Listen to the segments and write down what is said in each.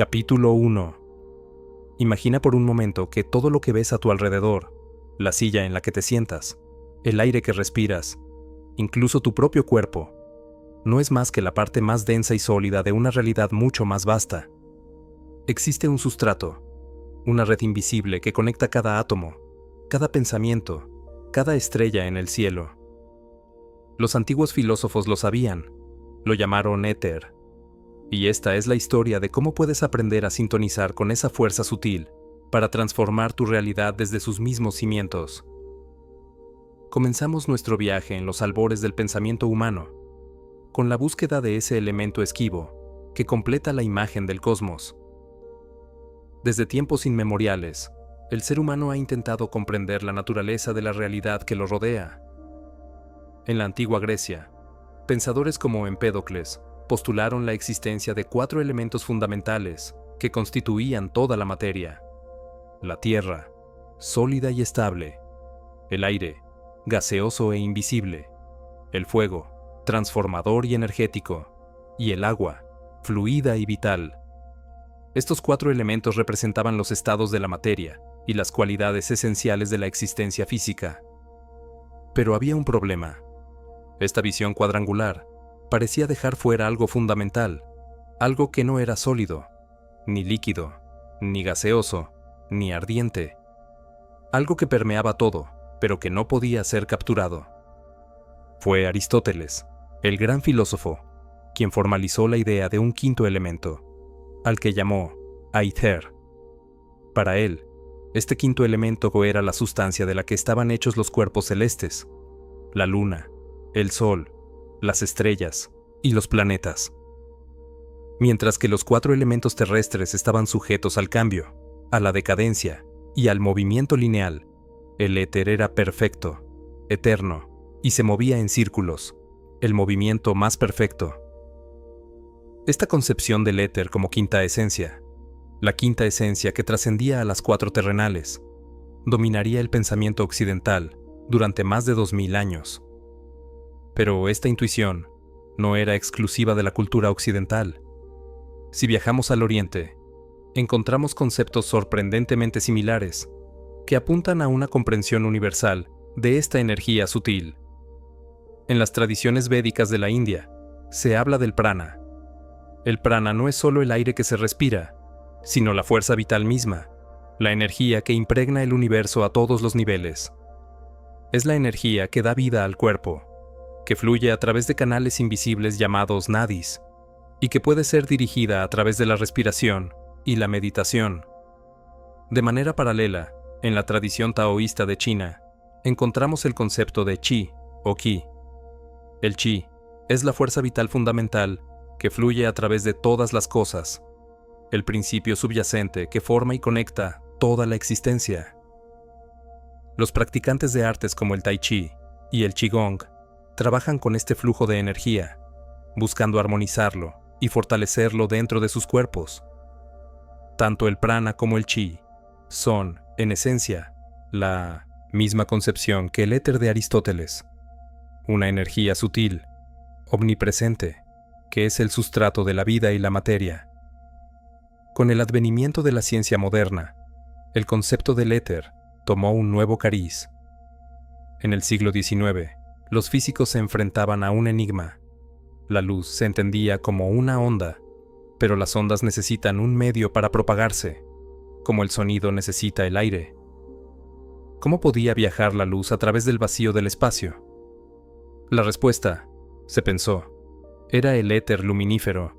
Capítulo 1. Imagina por un momento que todo lo que ves a tu alrededor, la silla en la que te sientas, el aire que respiras, incluso tu propio cuerpo, no es más que la parte más densa y sólida de una realidad mucho más vasta. Existe un sustrato, una red invisible que conecta cada átomo, cada pensamiento, cada estrella en el cielo. Los antiguos filósofos lo sabían, lo llamaron éter. Y esta es la historia de cómo puedes aprender a sintonizar con esa fuerza sutil para transformar tu realidad desde sus mismos cimientos. Comenzamos nuestro viaje en los albores del pensamiento humano, con la búsqueda de ese elemento esquivo que completa la imagen del cosmos. Desde tiempos inmemoriales, el ser humano ha intentado comprender la naturaleza de la realidad que lo rodea. En la antigua Grecia, pensadores como Empédocles postularon la existencia de 4 elementos fundamentales que constituían toda la materia: la tierra, sólida y estable; el aire, gaseoso e invisible; el fuego, transformador y energético; y el agua, fluida y vital. Estos 4 elementos representaban los estados de la materia y las cualidades esenciales de la existencia física. Pero había un problema. Esta visión cuadrangular parecía dejar fuera algo fundamental, algo que no era sólido, ni líquido, ni gaseoso, ni ardiente. Algo que permeaba todo, pero que no podía ser capturado. Fue Aristóteles, el gran filósofo, quien formalizó la idea de un 5º elemento, al que llamó aether. Para él, este 5º elemento era la sustancia de la que estaban hechos los cuerpos celestes: la luna, el sol, las estrellas y los planetas. Mientras que los 4 elementos terrestres estaban sujetos al cambio, a la decadencia y al movimiento lineal, el éter era perfecto, eterno, y se movía en círculos, el movimiento más perfecto. Esta concepción del éter como quinta esencia, la quinta esencia que trascendía a las 4 terrenales, dominaría el pensamiento occidental durante más de 2000 años. Pero esta intuición no era exclusiva de la cultura occidental. Si viajamos al Oriente, encontramos conceptos sorprendentemente similares que apuntan a una comprensión universal de esta energía sutil. En las tradiciones védicas de la India, se habla del prana. El prana no es solo el aire que se respira, sino la fuerza vital misma, la energía que impregna el universo a todos los niveles. Es la energía que da vida al cuerpo, que fluye a través de canales invisibles llamados nadis, y que puede ser dirigida a través de la respiración y la meditación. De manera paralela, en la tradición taoísta de China, encontramos el concepto de chi o qi. El chi es la fuerza vital fundamental que fluye a través de todas las cosas, el principio subyacente que forma y conecta toda la existencia. Los practicantes de artes como el tai chi y el qigong trabajan con este flujo de energía, buscando armonizarlo y fortalecerlo dentro de sus cuerpos. Tanto el prana como el chi son, en esencia, la misma concepción que el éter de Aristóteles, una energía sutil, omnipresente, que es el sustrato de la vida y la materia. Con el advenimiento de la ciencia moderna, el concepto del éter tomó un nuevo cariz. En el siglo XIX, los físicos se enfrentaban a un enigma. La luz se entendía como una onda, pero las ondas necesitan un medio para propagarse, como el sonido necesita el aire. ¿Cómo podía viajar la luz a través del vacío del espacio? La respuesta, se pensó, era el éter luminífero.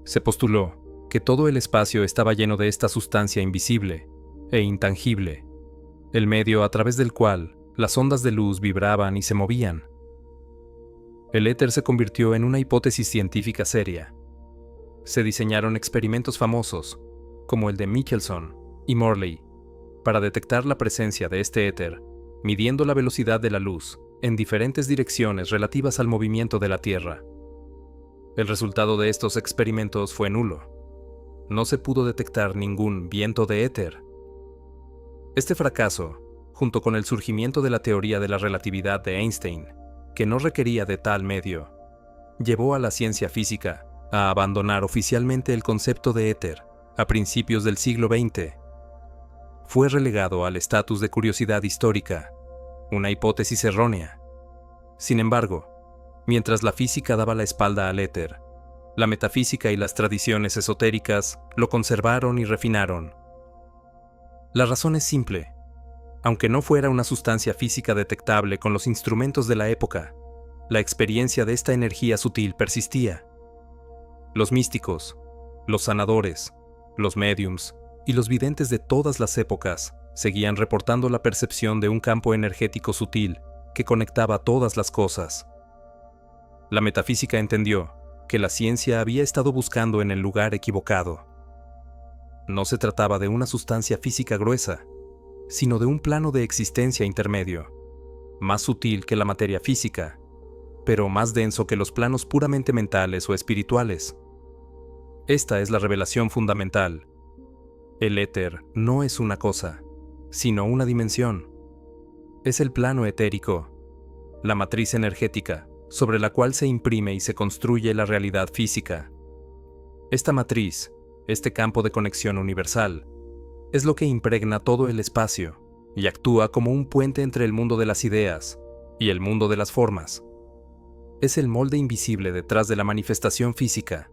Se postuló que todo el espacio estaba lleno de esta sustancia invisible e intangible, el medio a través del cual las ondas de luz vibraban y se movían. El éter se convirtió en una hipótesis científica seria. Se diseñaron experimentos famosos, como el de Michelson y Morley, para detectar la presencia de este éter, midiendo la velocidad de la luz en diferentes direcciones relativas al movimiento de la Tierra. El resultado de estos experimentos fue nulo. No se pudo detectar ningún viento de éter. Este fracaso, junto con el surgimiento de la teoría de la relatividad de Einstein, que no requería de tal medio, llevó a la ciencia física a abandonar oficialmente el concepto de éter a principios del siglo XX, fue relegado al estatus de curiosidad histórica, una hipótesis errónea. Sin embargo, mientras la física daba la espalda al éter, la metafísica y las tradiciones esotéricas lo conservaron y refinaron. La razón es simple. Aunque no fuera una sustancia física detectable con los instrumentos de la época, la experiencia de esta energía sutil persistía. Los místicos, los sanadores, los médiums y los videntes de todas las épocas seguían reportando la percepción de un campo energético sutil que conectaba todas las cosas. La metafísica entendió que la ciencia había estado buscando en el lugar equivocado. No se trataba de una sustancia física gruesa, sino de un plano de existencia intermedio, más sutil que la materia física, pero más denso que los planos puramente mentales o espirituales. Esta es la revelación fundamental. El éter no es una cosa, sino una dimensión. Es el plano etérico, la matriz energética, sobre la cual se imprime y se construye la realidad física. Esta matriz, este campo de conexión universal, es lo que impregna todo el espacio y actúa como un puente entre el mundo de las ideas y el mundo de las formas. Es el molde invisible detrás de la manifestación física.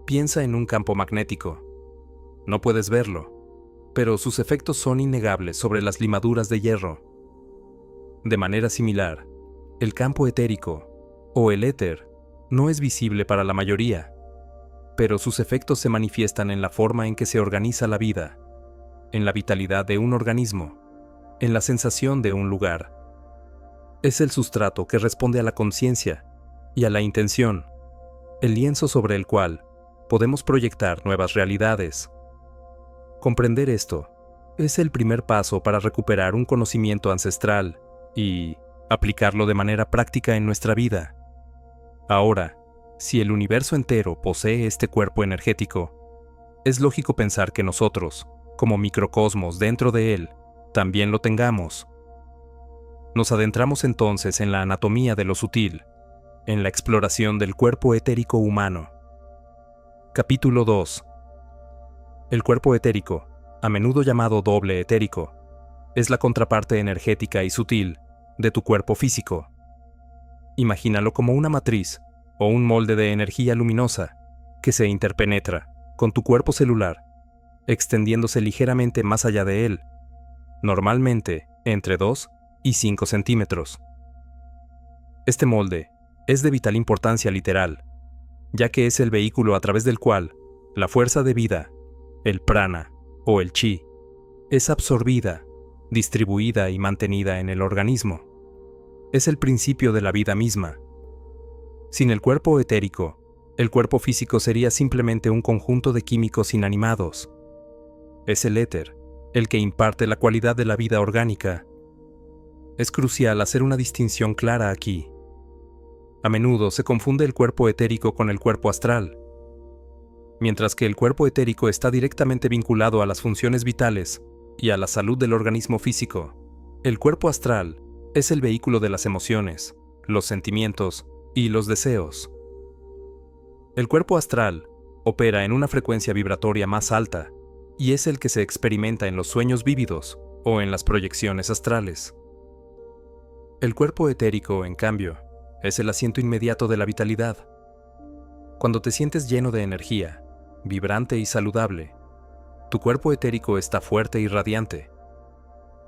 Piensa en un campo magnético. No puedes verlo, pero sus efectos son innegables sobre las limaduras de hierro. De manera similar, el campo etérico, o el éter, no es visible para la mayoría, pero sus efectos se manifiestan en la forma en que se organiza la vida, en la vitalidad de un organismo, en la sensación de un lugar. Es el sustrato que responde a la conciencia y a la intención, el lienzo sobre el cual podemos proyectar nuevas realidades. Comprender esto es el primer paso para recuperar un conocimiento ancestral y aplicarlo de manera práctica en nuestra vida. Ahora, si el universo entero posee este cuerpo energético, es lógico pensar que nosotros, como microcosmos dentro de él, también lo tengamos. Nos adentramos entonces en la anatomía de lo sutil, en la exploración del cuerpo etérico humano. Capítulo 2. El cuerpo etérico, a menudo llamado doble etérico, es la contraparte energética y sutil de tu cuerpo físico. Imagínalo como una matriz o un molde de energía luminosa que se interpenetra con tu cuerpo celular, extendiéndose ligeramente más allá de él, normalmente entre 2 y 5 centímetros. Este molde es de vital importancia literal, ya que es el vehículo a través del cual la fuerza de vida, el prana o el chi, es absorbida, distribuida y mantenida en el organismo. Es el principio de la vida misma. Sin el cuerpo etérico, el cuerpo físico sería simplemente un conjunto de químicos inanimados. Es el éter, el que imparte la cualidad de la vida orgánica. Es crucial hacer una distinción clara aquí. A menudo se confunde el cuerpo etérico con el cuerpo astral. Mientras que el cuerpo etérico está directamente vinculado a las funciones vitales y a la salud del organismo físico, el cuerpo astral es el vehículo de las emociones, los sentimientos y los deseos. El cuerpo astral opera en una frecuencia vibratoria más alta y es el que se experimenta en los sueños vívidos o en las proyecciones astrales. El cuerpo etérico, en cambio, es el asiento inmediato de la vitalidad. Cuando te sientes lleno de energía, vibrante y saludable, tu cuerpo etérico está fuerte y radiante.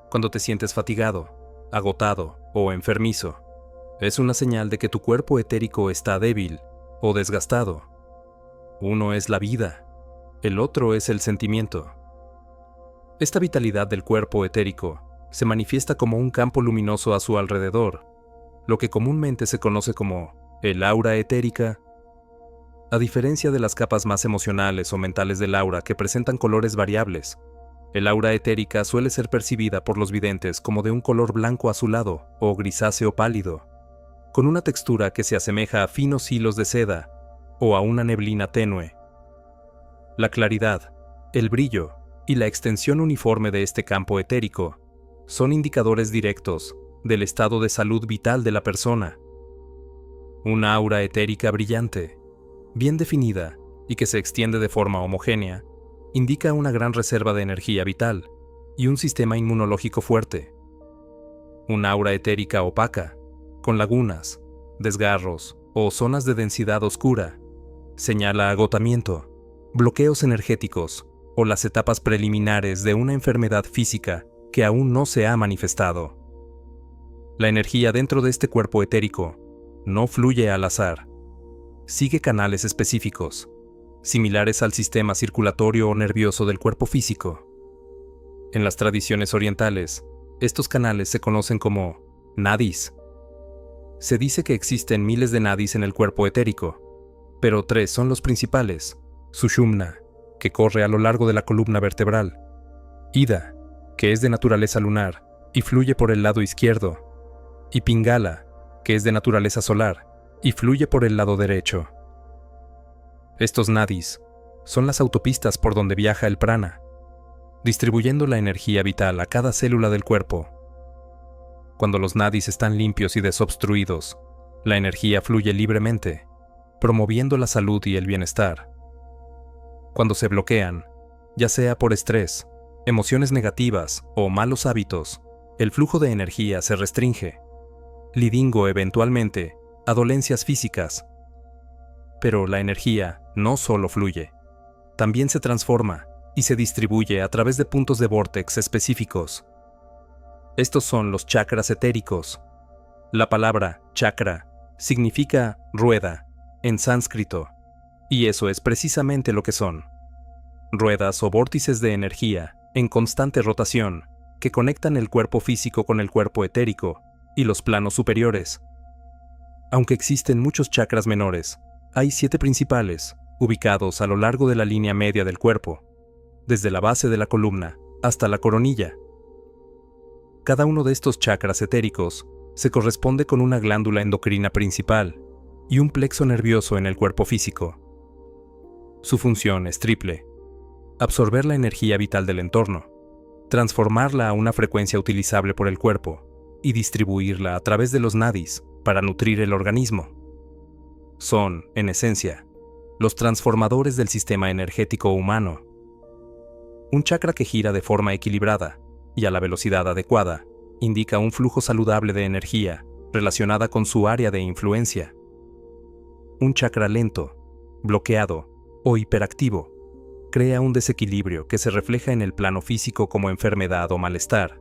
Cuando te sientes fatigado, agotado o enfermizo, es una señal de que tu cuerpo etérico está débil o desgastado. Uno es la vida, el otro es el sentimiento. Esta vitalidad del cuerpo etérico se manifiesta como un campo luminoso a su alrededor, lo que comúnmente se conoce como el aura etérica. A diferencia de las capas más emocionales o mentales del aura que presentan colores variables, el aura etérica suele ser percibida por los videntes como de un color blanco azulado o grisáceo pálido, con una textura que se asemeja a finos hilos de seda o a una neblina tenue. La claridad, el brillo y la extensión uniforme de este campo etérico son indicadores directos del estado de salud vital de la persona. Una aura etérica brillante, bien definida y que se extiende de forma homogénea, indica una gran reserva de energía vital y un sistema inmunológico fuerte. Un aura etérica opaca, con lagunas, desgarros o zonas de densidad oscura, señala agotamiento, bloqueos energéticos o las etapas preliminares de una enfermedad física que aún no se ha manifestado. La energía dentro de este cuerpo etérico no fluye al azar. Sigue canales específicos, similares al sistema circulatorio o nervioso del cuerpo físico. En las tradiciones orientales, estos canales se conocen como nadis. Se dice que existen miles de nadis en el cuerpo etérico, pero 3 son los principales: Sushumna, que corre a lo largo de la columna vertebral; Ida, que es de naturaleza lunar y fluye por el lado izquierdo; y Pingala, que es de naturaleza solar y fluye por el lado derecho. Estos nadis son las autopistas por donde viaja el prana, distribuyendo la energía vital a cada célula del cuerpo. Cuando los nadis están limpios y desobstruidos, la energía fluye libremente, promoviendo la salud y el bienestar. Cuando se bloquean, ya sea por estrés, emociones negativas o malos hábitos, el flujo de energía se restringe, lidiando eventualmente a dolencias físicas. Pero la energía no solo fluye, también se transforma y se distribuye a través de puntos de vórtex específicos. Estos son los chakras etéricos. La palabra chakra significa rueda en sánscrito, y eso es precisamente lo que son: ruedas o vórtices de energía en constante rotación que conectan el cuerpo físico con el cuerpo etérico y los planos superiores. Aunque existen muchos chakras menores, hay 7 principales, ubicados a lo largo de la línea media del cuerpo, desde la base de la columna hasta la coronilla. Cada uno de estos chakras etéricos se corresponde con una glándula endocrina principal y un plexo nervioso en el cuerpo físico. Su función es triple: absorber la energía vital del entorno, transformarla a una frecuencia utilizable por el cuerpo y distribuirla a través de los nadis para nutrir el organismo. Son, en esencia, los transformadores del sistema energético humano. Un chakra que gira de forma equilibrada y a la velocidad adecuada indica un flujo saludable de energía relacionada con su área de influencia. Un chakra lento, bloqueado o hiperactivo crea un desequilibrio que se refleja en el plano físico como enfermedad o malestar.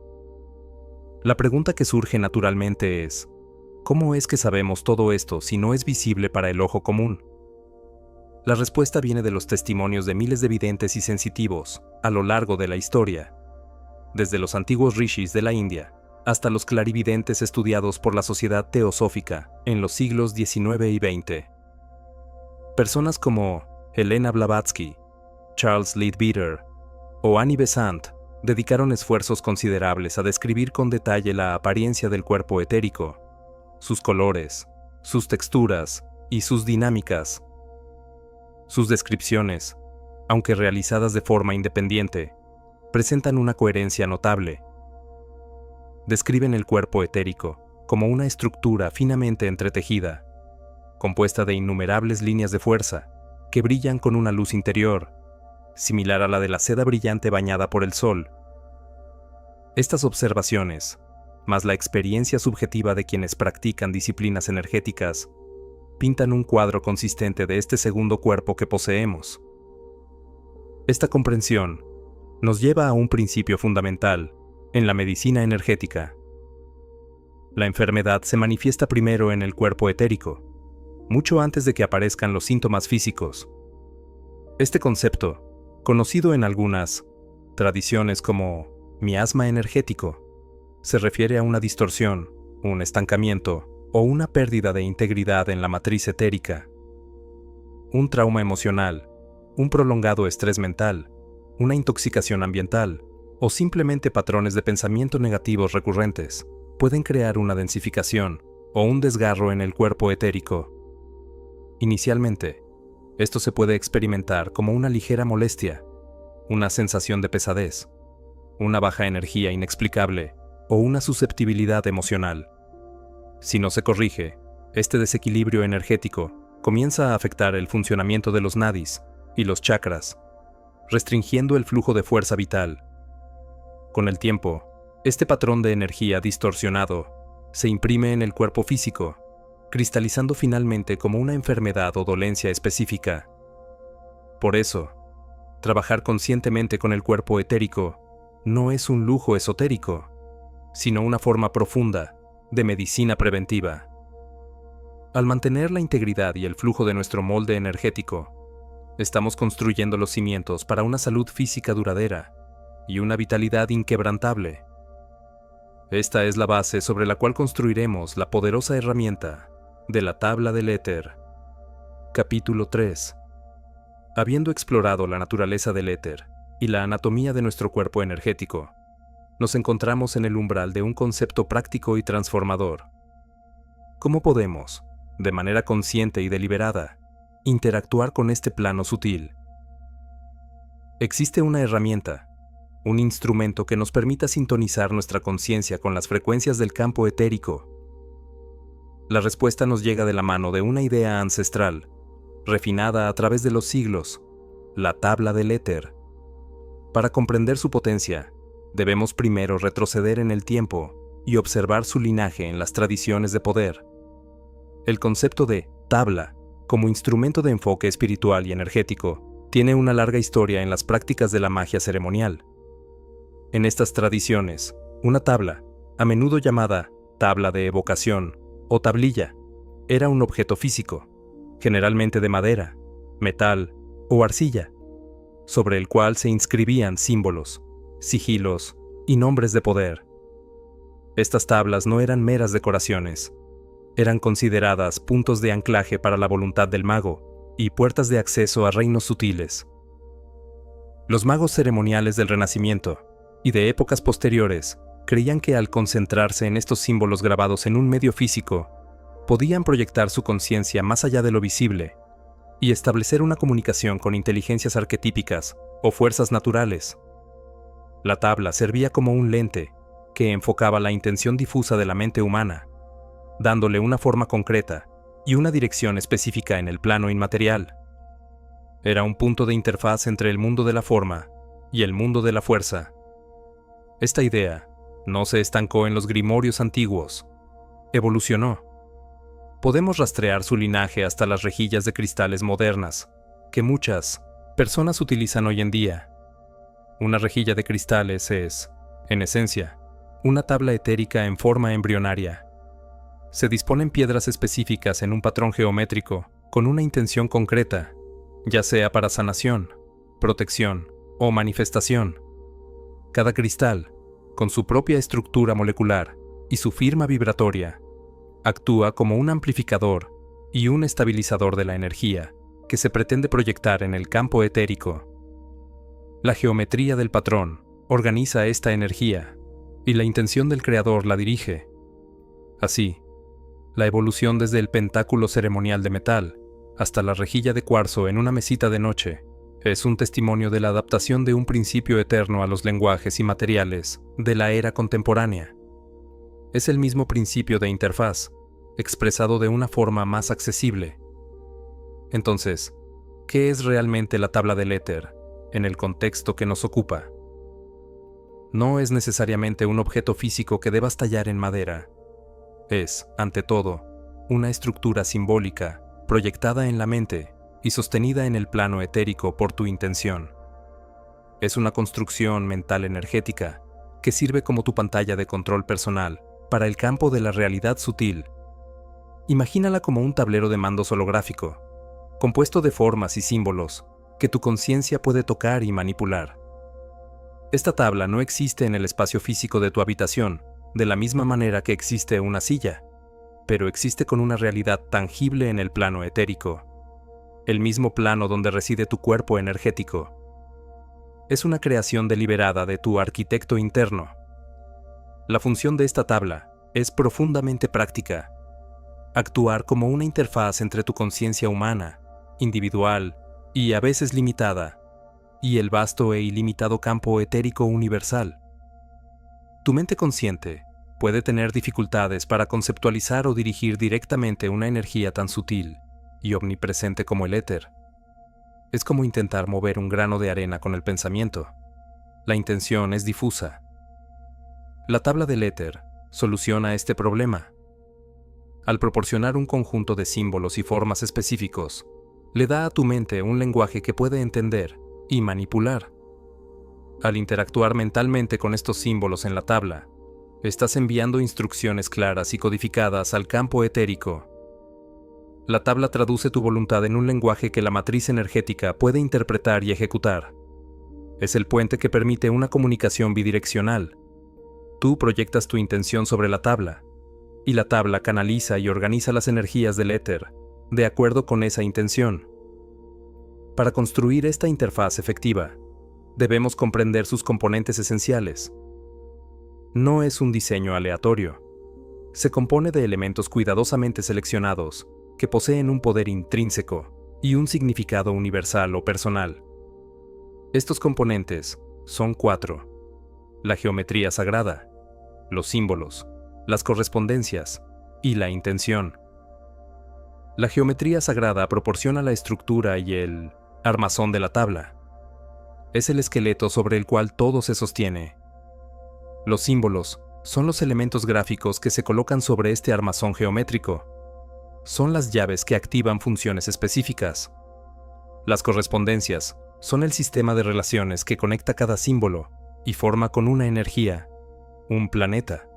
La pregunta que surge naturalmente es: ¿cómo es que sabemos todo esto si no es visible para el ojo común? La respuesta viene de los testimonios de miles de videntes y sensitivos a lo largo de la historia, desde los antiguos rishis de la India hasta los clarividentes estudiados por la Sociedad Teosófica en los siglos XIX y XX. Personas como Helena Blavatsky, Charles Leadbeater o Annie Besant dedicaron esfuerzos considerables a describir con detalle la apariencia del cuerpo etérico, sus colores, sus texturas y sus dinámicas. Sus descripciones, aunque realizadas de forma independiente, presentan una coherencia notable. Describen el cuerpo etérico como una estructura finamente entretejida, compuesta de innumerables líneas de fuerza que brillan con una luz interior, similar a la de la seda brillante bañada por el sol. Estas observaciones, más la experiencia subjetiva de quienes practican disciplinas energéticas, pintan un cuadro consistente de este segundo cuerpo que poseemos. Esta comprensión nos lleva a un principio fundamental en la medicina energética. La enfermedad se manifiesta primero en el cuerpo etérico, mucho antes de que aparezcan los síntomas físicos. Este concepto, conocido en algunas tradiciones como miasma energético, se refiere a una distorsión, un estancamiento o una pérdida de integridad en la matriz etérica. Un trauma emocional, un prolongado estrés mental, una intoxicación ambiental o simplemente patrones de pensamiento negativos recurrentes pueden crear una densificación o un desgarro en el cuerpo etérico. Inicialmente, esto se puede experimentar como una ligera molestia, una sensación de pesadez, una baja energía inexplicable o una susceptibilidad emocional. Si no se corrige, este desequilibrio energético comienza a afectar el funcionamiento de los nadis y los chakras, restringiendo el flujo de fuerza vital. Con el tiempo, este patrón de energía distorsionado se imprime en el cuerpo físico, cristalizando finalmente como una enfermedad o dolencia específica. Por eso, trabajar conscientemente con el cuerpo etérico no es un lujo esotérico, sino una forma profunda de medicina preventiva. Al mantener la integridad y el flujo de nuestro molde energético, estamos construyendo los cimientos para una salud física duradera y una vitalidad inquebrantable. Esta es la base sobre la cual construiremos la poderosa herramienta de la tabla del éter. Capítulo 3. Habiendo explorado la naturaleza del éter y la anatomía de nuestro cuerpo energético, nos encontramos en el umbral de un concepto práctico y transformador. ¿Cómo podemos, de manera consciente y deliberada, interactuar con este plano sutil? Existe una herramienta, un instrumento que nos permita sintonizar nuestra conciencia con las frecuencias del campo etérico. La respuesta nos llega de la mano de una idea ancestral, refinada a través de los siglos, la tabla del éter. Para comprender su potencia, debemos primero retroceder en el tiempo y observar su linaje en las tradiciones de poder. El concepto de tabla, como instrumento de enfoque espiritual y energético, tiene una larga historia en las prácticas de la magia ceremonial. En estas tradiciones, una tabla, a menudo llamada tabla de evocación o tablilla, era un objeto físico, generalmente de madera, metal o arcilla, sobre el cual se inscribían símbolos, sigilos y nombres de poder. Estas tablas no eran meras decoraciones, eran consideradas puntos de anclaje para la voluntad del mago y puertas de acceso a reinos sutiles. Los magos ceremoniales del Renacimiento y de épocas posteriores creían que al concentrarse en estos símbolos grabados en un medio físico, podían proyectar su conciencia más allá de lo visible y establecer una comunicación con inteligencias arquetípicas o fuerzas naturales. La tabla servía como un lente que enfocaba la intención difusa de la mente humana, dándole una forma concreta y una dirección específica en el plano inmaterial. Era un punto de interfaz entre el mundo de la forma y el mundo de la fuerza. Esta idea no se estancó en los grimorios antiguos, evolucionó. Podemos rastrear su linaje hasta las rejillas de cristales modernas, que muchas personas utilizan hoy en día. Una rejilla de cristales es, en esencia, una tabla etérica en forma embrionaria. Se disponen piedras específicas en un patrón geométrico con una intención concreta, ya sea para sanación, protección o manifestación. Cada cristal, con su propia estructura molecular y su firma vibratoria, actúa como un amplificador y un estabilizador de la energía que se pretende proyectar en el campo etérico. La geometría del patrón organiza esta energía y la intención del creador la dirige. Así, la evolución desde el pentáculo ceremonial de metal hasta la rejilla de cuarzo en una mesita de noche es un testimonio de la adaptación de un principio eterno a los lenguajes y materiales de la era contemporánea. Es el mismo principio de interfaz, expresado de una forma más accesible. Entonces, ¿qué es realmente la tabla del éter en el contexto que nos ocupa? No es necesariamente un objeto físico que debas tallar en madera. Es, ante todo, una estructura simbólica proyectada en la mente y sostenida en el plano etérico por tu intención. Es una construcción mental energética que sirve como tu pantalla de control personal para el campo de la realidad sutil. Imagínala como un tablero de mandos holográfico, compuesto de formas y símbolos que tu conciencia puede tocar y manipular. Esta tabla no existe en el espacio físico de tu habitación, de la misma manera que existe una silla, pero existe con una realidad tangible en el plano etérico, el mismo plano donde reside tu cuerpo energético. Es una creación deliberada de tu arquitecto interno. La función de esta tabla es profundamente práctica: actuar como una interfaz entre tu conciencia humana, individual y a veces limitada, y el vasto e ilimitado campo etérico universal. Tu mente consciente puede tener dificultades para conceptualizar o dirigir directamente una energía tan sutil y omnipresente como el éter. Es como intentar mover un grano de arena con el pensamiento. La intención es difusa. La tabla del éter soluciona este problema. Al proporcionar un conjunto de símbolos y formas específicos, le da a tu mente un lenguaje que puede entender y manipular. Al interactuar mentalmente con estos símbolos en la tabla, estás enviando instrucciones claras y codificadas al campo etérico. La tabla traduce tu voluntad en un lenguaje que la matriz energética puede interpretar y ejecutar. Es el puente que permite una comunicación bidireccional. Tú proyectas tu intención sobre la tabla, y la tabla canaliza y organiza las energías del éter, de acuerdo con esa intención. Para construir esta interfaz efectiva, debemos comprender sus componentes esenciales. No es un diseño aleatorio. Se compone de elementos cuidadosamente seleccionados que poseen un poder intrínseco y un significado universal o personal. Estos componentes son 4: la geometría sagrada, los símbolos, las correspondencias y la intención. La geometría sagrada proporciona la estructura y el armazón de la tabla. Es el esqueleto sobre el cual todo se sostiene. Los símbolos son los elementos gráficos que se colocan sobre este armazón geométrico. Son las llaves que activan funciones específicas. Las correspondencias son el sistema de relaciones que conecta cada símbolo y forma con una energía, un planeta,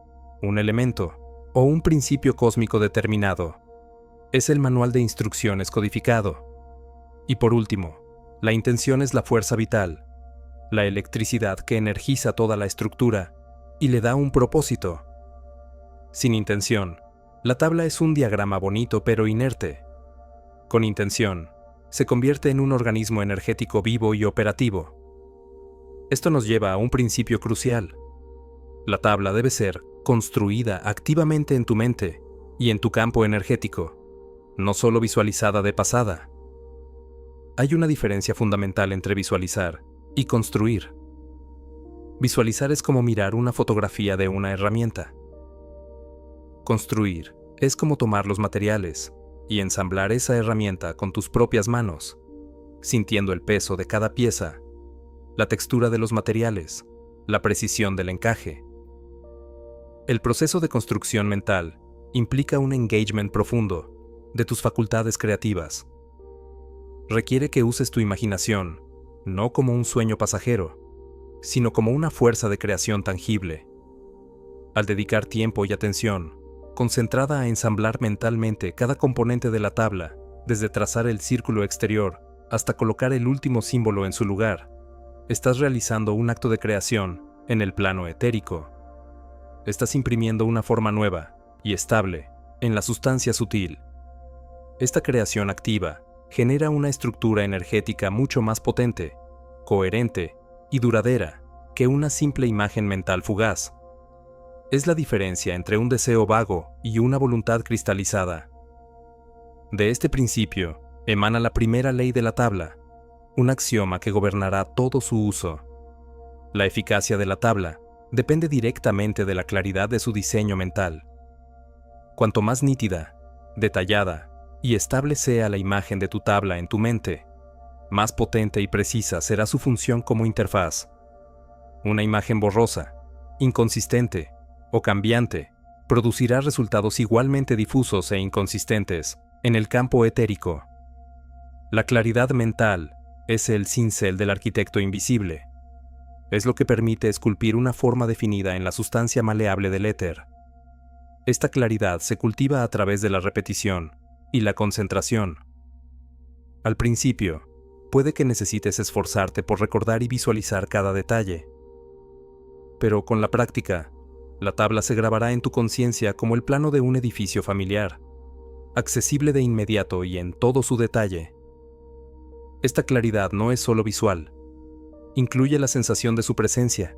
un elemento o un principio cósmico determinado. Es el manual de instrucciones codificado. Y por último, la intención es la fuerza vital, la electricidad que energiza toda la estructura y le da un propósito. Sin intención, la tabla es un diagrama bonito pero inerte. Con intención, se convierte en un organismo energético vivo y operativo. Esto nos lleva a un principio crucial. La tabla debe ser construida activamente en tu mente y en tu campo energético, no solo visualizada de pasada. Hay una diferencia fundamental entre visualizar y construir. Visualizar es como mirar una fotografía de una herramienta. Construir es como tomar los materiales y ensamblar esa herramienta con tus propias manos, sintiendo el peso de cada pieza, la textura de los materiales, la precisión del encaje. El proceso de construcción mental implica un engagement profundo de tus facultades creativas. Requiere que uses tu imaginación, no como un sueño pasajero, sino como una fuerza de creación tangible. Al dedicar tiempo y atención, concentrada a ensamblar mentalmente cada componente de la tabla, desde trazar el círculo exterior hasta colocar el último símbolo en su lugar, estás realizando un acto de creación en el plano etérico. Estás imprimiendo una forma nueva y estable en la sustancia sutil. Esta creación activa genera una estructura energética mucho más potente, coherente y duradera que una simple imagen mental fugaz. Es la diferencia entre un deseo vago y una voluntad cristalizada. De este principio emana la primera ley de la tabla, un axioma que gobernará todo su uso. La eficacia de la tabla depende directamente de la claridad de su diseño mental. Cuanto más nítida, detallada y estable sea la imagen de tu tabla en tu mente, más potente y precisa será su función como interfaz. Una imagen borrosa, inconsistente o cambiante producirá resultados igualmente difusos e inconsistentes en el campo etérico. La claridad mental es el cincel del arquitecto invisible. Es lo que permite esculpir una forma definida en la sustancia maleable del éter. Esta claridad se cultiva a través de la repetición y la concentración. Al principio, puede que necesites esforzarte por recordar y visualizar cada detalle. Pero con la práctica, la tabla se grabará en tu conciencia como el plano de un edificio familiar, accesible de inmediato y en todo su detalle. Esta claridad no es solo visual. Incluye la sensación de su presencia,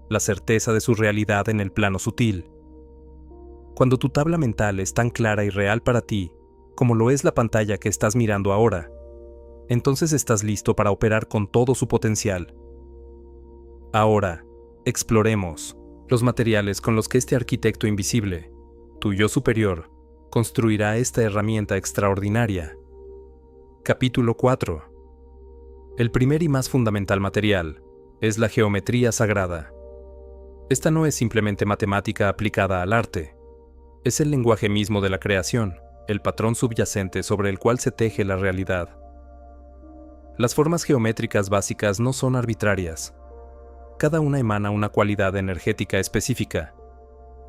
la certeza de su realidad en el plano sutil. Cuando tu tabla mental es tan clara y real para ti, como lo es la pantalla que estás mirando ahora, entonces estás listo para operar con todo su potencial. Ahora, exploremos los materiales con los que este arquitecto invisible, tu yo superior, construirá esta herramienta extraordinaria Capítulo 4. El primer y más fundamental material es la geometría sagrada. Esta no es simplemente matemática aplicada al arte. Es el lenguaje mismo de la creación, el patrón subyacente sobre el cual se teje la realidad. Las formas geométricas básicas no son arbitrarias. Cada una emana una cualidad energética específica,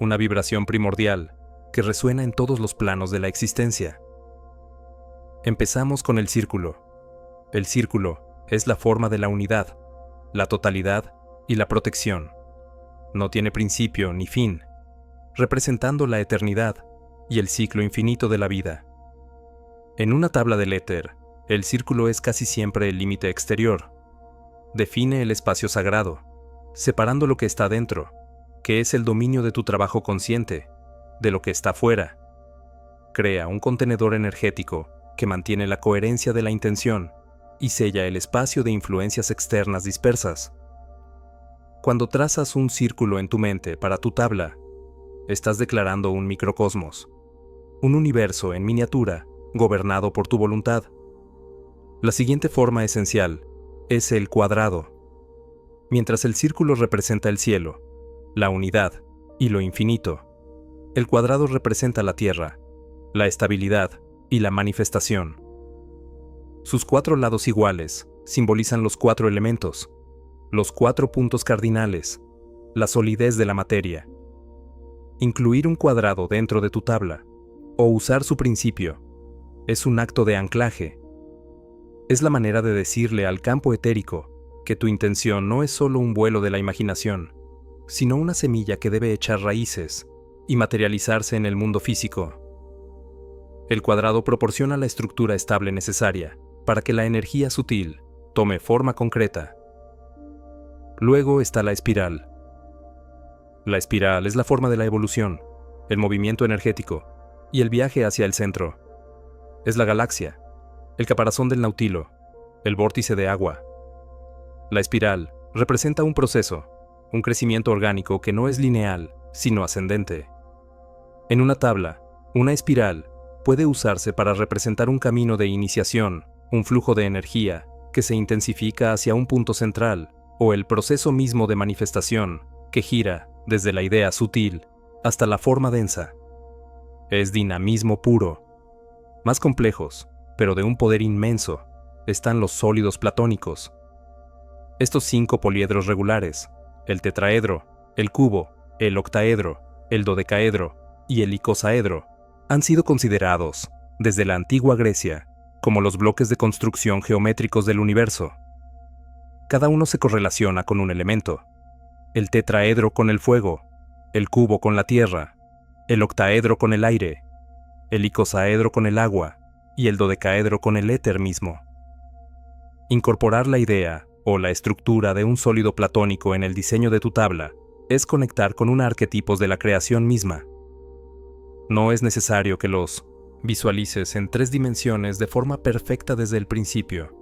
una vibración primordial que resuena en todos los planos de la existencia. Empezamos con el círculo. El círculo es la forma de la unidad, la totalidad y la protección. No tiene principio ni fin, representando la eternidad y el ciclo infinito de la vida. En una tabla del éter, el círculo es casi siempre el límite exterior. Define el espacio sagrado, separando lo que está dentro, que es el dominio de tu trabajo consciente, de lo que está fuera. Crea un contenedor energético que mantiene la coherencia de la intención y sella el espacio de influencias externas dispersas. Cuando trazas un círculo en tu mente para tu tabla, estás declarando un microcosmos, un universo en miniatura gobernado por tu voluntad. La siguiente forma esencial es el cuadrado. Mientras el círculo representa el cielo, la unidad y lo infinito, el cuadrado representa la tierra, la estabilidad y la manifestación. Sus 4 lados iguales simbolizan los 4 elementos, los 4 puntos cardinales, la solidez de la materia. Incluir un cuadrado dentro de tu tabla, o usar su principio, es un acto de anclaje. Es la manera de decirle al campo etérico que tu intención no es solo un vuelo de la imaginación, sino una semilla que debe echar raíces y materializarse en el mundo físico. El cuadrado proporciona la estructura estable necesaria para que la energía sutil tome forma concreta. Luego está la espiral. La espiral es la forma de la evolución, el movimiento energético y el viaje hacia el centro. Es la galaxia, el caparazón del nautilo, el vórtice de agua. La espiral representa un proceso, un crecimiento orgánico que no es lineal, sino ascendente. En una tabla, una espiral puede usarse para representar un camino de iniciación, un flujo de energía que se intensifica hacia un punto central, o el proceso mismo de manifestación que gira desde la idea sutil hasta la forma densa. Es dinamismo puro. Más complejos, pero de un poder inmenso, están los sólidos platónicos. Estos 5 poliedros regulares, el tetraedro, el cubo, el octaedro, el dodecaedro y el icosaedro, han sido considerados, desde la antigua Grecia, como los bloques de construcción geométricos del universo. Cada uno se correlaciona con un elemento. El tetraedro con el fuego, el cubo con la tierra, el octaedro con el aire, el icosaedro con el agua y el dodecaedro con el éter mismo. Incorporar la idea o la estructura de un sólido platónico en el diseño de tu tabla es conectar con un arquetipos de la creación misma. No es necesario que los visualices en 3 dimensiones de forma perfecta desde el principio.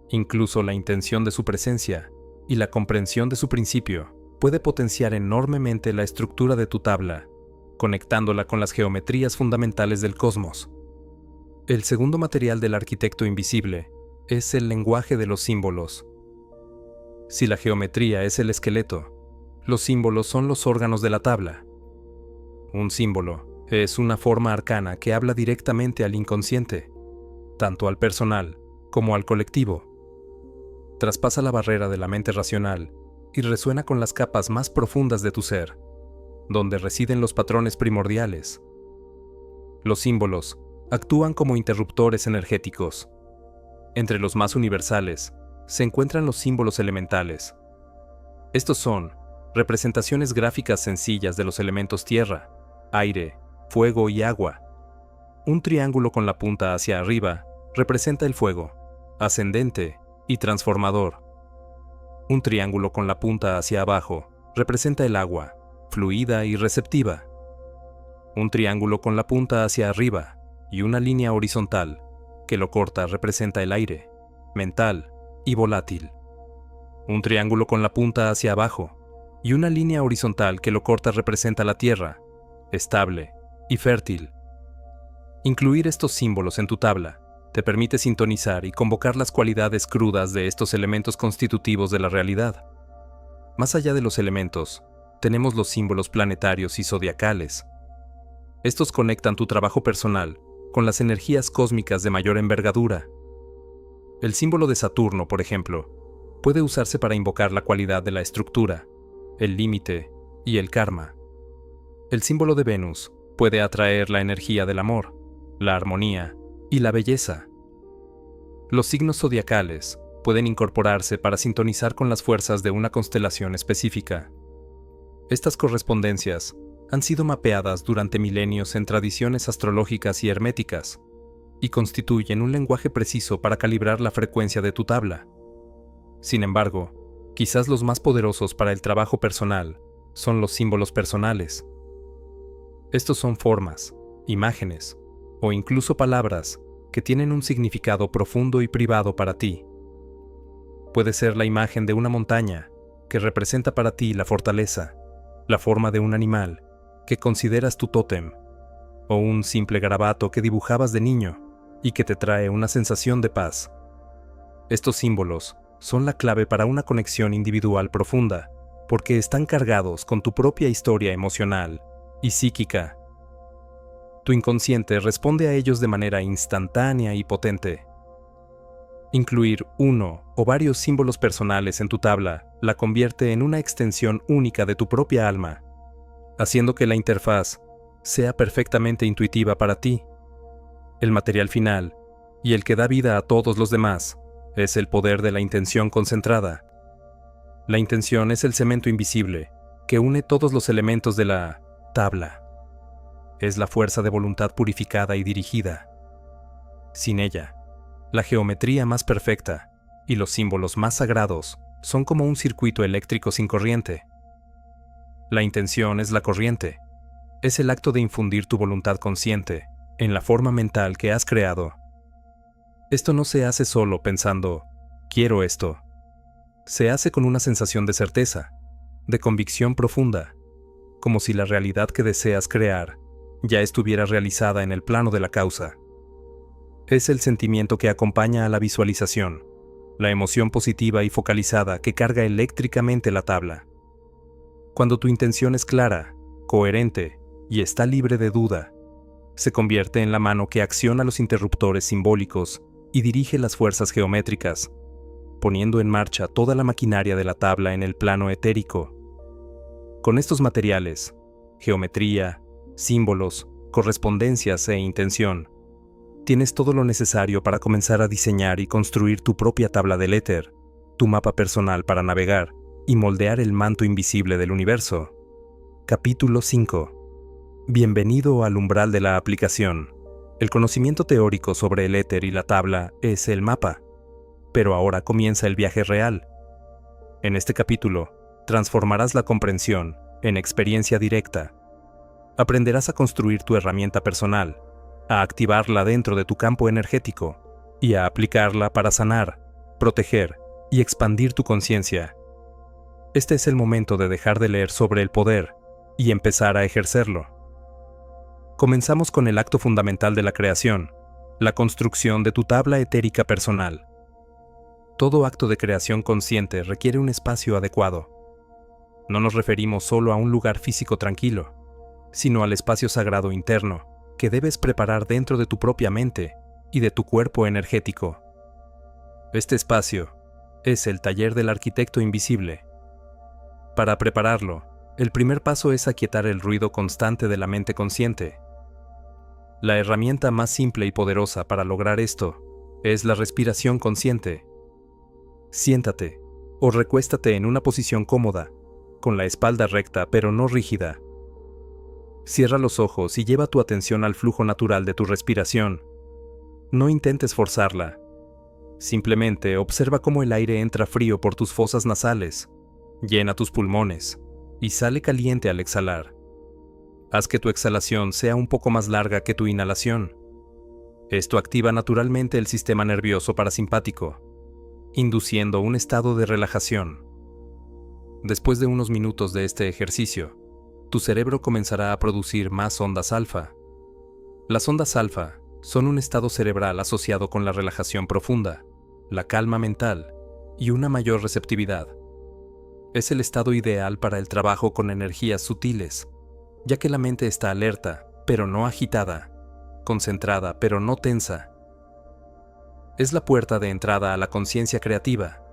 Incluso la intención de su presencia y la comprensión de su principio puede potenciar enormemente la estructura de tu tabla, conectándola con las geometrías fundamentales del cosmos. El segundo material del arquitecto invisible es el lenguaje de los símbolos. Si la geometría es el esqueleto, los símbolos son los órganos de la tabla. Un símbolo es una forma arcana que habla directamente al inconsciente, tanto al personal como al colectivo. Traspasa la barrera de la mente racional y resuena con las capas más profundas de tu ser, donde residen los patrones primordiales. Los símbolos actúan como interruptores energéticos. Entre los más universales se encuentran los símbolos elementales. Estos son representaciones gráficas sencillas de los elementos tierra, aire, fuego y agua. Un triángulo con la punta hacia arriba representa el fuego, ascendente y transformador. Un triángulo con la punta hacia abajo representa el agua, fluida y receptiva. Un triángulo con la punta hacia arriba y una línea horizontal que lo corta representa el aire, mental y volátil. Un triángulo con la punta hacia abajo y una línea horizontal que lo corta representa la tierra, estable y fértil. Incluir estos símbolos en tu tabla te permite sintonizar y convocar las cualidades crudas de estos elementos constitutivos de la realidad. Más allá de los elementos, tenemos los símbolos planetarios y zodiacales. Estos conectan tu trabajo personal con las energías cósmicas de mayor envergadura. El símbolo de Saturno, por ejemplo, puede usarse para invocar la cualidad de la estructura, el límite y el karma. El símbolo de Venus puede atraer la energía del amor, la armonía y la belleza. Los signos zodiacales pueden incorporarse para sintonizar con las fuerzas de una constelación específica. Estas correspondencias han sido mapeadas durante milenios en tradiciones astrológicas y herméticas, y constituyen un lenguaje preciso para calibrar la frecuencia de tu tabla. Sin embargo, quizás los más poderosos para el trabajo personal son los símbolos personales. Estos son formas, imágenes o incluso palabras que tienen un significado profundo y privado para ti. Puede ser la imagen de una montaña, que representa para ti la fortaleza, la forma de un animal, que consideras tu tótem, o un simple garabato que dibujabas de niño y que te trae una sensación de paz. Estos símbolos son la clave para una conexión individual profunda, porque están cargados con tu propia historia emocional y psíquica. Tu inconsciente responde a ellos de manera instantánea y potente. Incluir uno o varios símbolos personales en tu tabla la convierte en una extensión única de tu propia alma, haciendo que la interfaz sea perfectamente intuitiva para ti. El material final, y el que da vida a todos los demás, es el poder de la intención concentrada. La intención es el cemento invisible que une todos los elementos de la tabla. Es la fuerza de voluntad purificada y dirigida. Sin ella, la geometría más perfecta y los símbolos más sagrados son como un circuito eléctrico sin corriente. La intención es la corriente. Es el acto de infundir tu voluntad consciente en la forma mental que has creado. Esto no se hace solo pensando, quiero esto. Se hace con una sensación de certeza, de convicción profunda, como si la realidad que deseas crear ya estuviera realizada en el plano de la causa. Es el sentimiento que acompaña a la visualización, la emoción positiva y focalizada que carga eléctricamente la tabla. Cuando tu intención es clara, coherente y está libre de duda, se convierte en la mano que acciona los interruptores simbólicos y dirige las fuerzas geométricas, poniendo en marcha toda la maquinaria de la tabla en el plano etérico. Con estos materiales, geometría, símbolos, correspondencias e intención, tienes todo lo necesario para comenzar a diseñar y construir tu propia tabla del éter, tu mapa personal para navegar y moldear el manto invisible del universo. Capítulo 5. Bienvenido al umbral de la aplicación. El conocimiento teórico sobre el éter y la tabla es el mapa, pero ahora comienza el viaje real. En este capítulo, transformarás la comprensión en experiencia directa. Aprenderás a construir tu herramienta personal, a activarla dentro de tu campo energético y a aplicarla para sanar, proteger y expandir tu conciencia. Este es el momento de dejar de leer sobre el poder y empezar a ejercerlo. Comenzamos con el acto fundamental de la creación, la construcción de tu tabla etérica personal. Todo acto de creación consciente requiere un espacio adecuado. No nos referimos solo a un lugar físico tranquilo, sino al espacio sagrado interno que debes preparar dentro de tu propia mente y de tu cuerpo energético. Este espacio es el taller del arquitecto invisible. Para prepararlo, el primer paso es aquietar el ruido constante de la mente consciente. La herramienta más simple y poderosa para lograr esto es la respiración consciente. Siéntate o recuéstate en una posición cómoda, con la espalda recta pero no rígida. Cierra los ojos y lleva tu atención al flujo natural de tu respiración. No intentes forzarla. Simplemente observa cómo el aire entra frío por tus fosas nasales, llena tus pulmones y sale caliente al exhalar. Haz que tu exhalación sea un poco más larga que tu inhalación. Esto activa naturalmente el sistema nervioso parasimpático, induciendo un estado de relajación. Después de unos minutos de este ejercicio, tu cerebro comenzará a producir más ondas alfa. Las ondas alfa son un estado cerebral asociado con la relajación profunda, la calma mental y una mayor receptividad. Es el estado ideal para el trabajo con energías sutiles, ya que la mente está alerta, pero no agitada, concentrada, pero no tensa. Es la puerta de entrada a la conciencia creativa.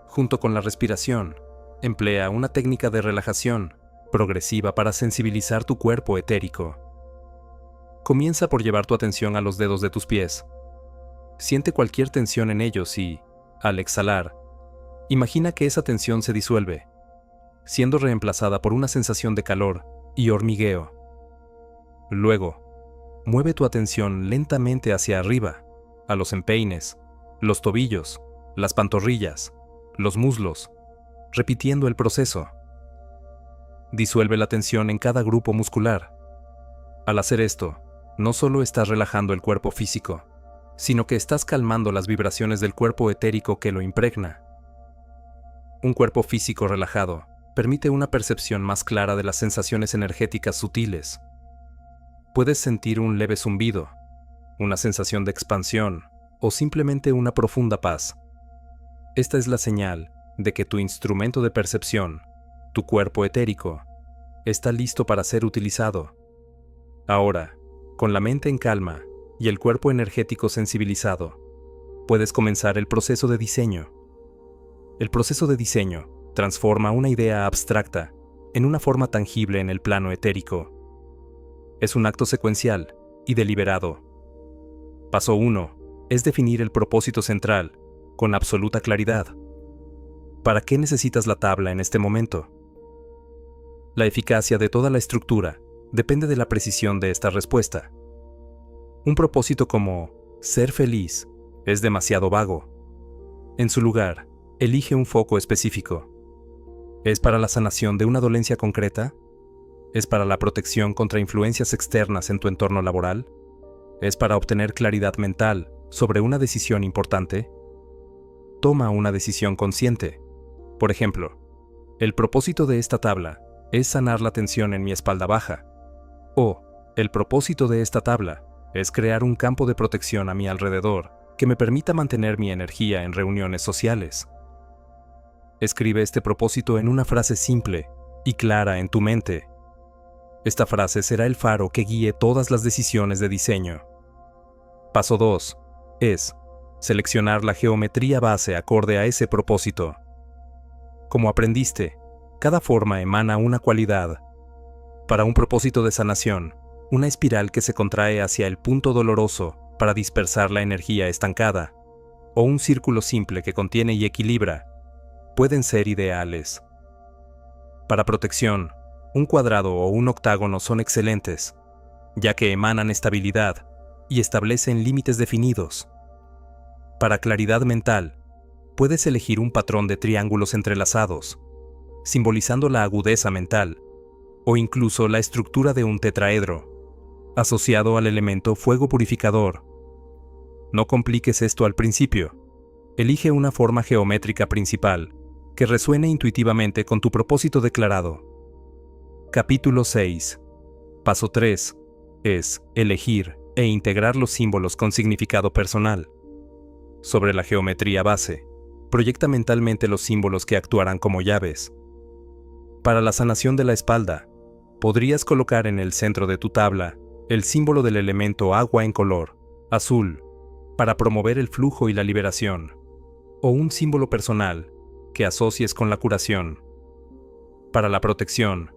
Junto con la respiración, emplea una técnica de relajación progresiva para sensibilizar tu cuerpo etérico. Comienza por llevar tu atención a los dedos de tus pies. Siente cualquier tensión en ellos y, al exhalar, imagina que esa tensión se disuelve, siendo reemplazada por una sensación de calor y hormigueo. Luego, mueve tu atención lentamente hacia arriba, a los empeines, los tobillos, las pantorrillas, los muslos, repitiendo el proceso. Disuelve la tensión en cada grupo muscular. Al hacer esto, no solo estás relajando el cuerpo físico, sino que estás calmando las vibraciones del cuerpo etérico que lo impregna. Un cuerpo físico relajado permite una percepción más clara de las sensaciones energéticas sutiles. Puedes sentir un leve zumbido, una sensación de expansión o simplemente una profunda paz. Esta es la señal de que tu instrumento de percepción, tu cuerpo etérico, está listo para ser utilizado. Ahora, con la mente en calma y el cuerpo energético sensibilizado, puedes comenzar el proceso de diseño. El proceso de diseño transforma una idea abstracta en una forma tangible en el plano etérico. Es un acto secuencial y deliberado. Paso 1 es definir el propósito central con absoluta claridad. ¿Para qué necesitas la tabla en este momento? La eficacia de toda la estructura depende de la precisión de esta respuesta. Un propósito como ser feliz es demasiado vago. En su lugar, elige un foco específico. ¿Es para la sanación de una dolencia concreta? ¿Es para la protección contra influencias externas en tu entorno laboral? ¿Es para obtener claridad mental sobre una decisión importante? Toma una decisión consciente. Por ejemplo, el propósito de esta tabla es sanar la tensión en mi espalda baja. O, el propósito de esta tabla es crear un campo de protección a mi alrededor que me permita mantener mi energía en reuniones sociales. Escribe este propósito en una frase simple y clara en tu mente. Esta frase será el faro que guíe todas las decisiones de diseño. Paso 2 es seleccionar la geometría base acorde a ese propósito. Como aprendiste, cada forma emana una cualidad. Para un propósito de sanación, una espiral que se contrae hacia el punto doloroso para dispersar la energía estancada, o un círculo simple que contiene y equilibra, pueden ser ideales. Para protección, un cuadrado o un octágono son excelentes, ya que emanan estabilidad y establecen límites definidos. Para claridad mental, puedes elegir un patrón de triángulos entrelazados, simbolizando la agudeza mental, o incluso la estructura de un tetraedro, asociado al elemento fuego purificador. No compliques esto al principio. Elige una forma geométrica principal que resuene intuitivamente con tu propósito declarado. Capítulo 6. Paso 3 es elegir e integrar los símbolos con significado personal. Sobre la geometría base, proyecta mentalmente los símbolos que actuarán como llaves. Para la sanación de la espalda, podrías colocar en el centro de tu tabla el símbolo del elemento agua en color azul para promover el flujo y la liberación, o un símbolo personal que asocies con la curación. Para la protección,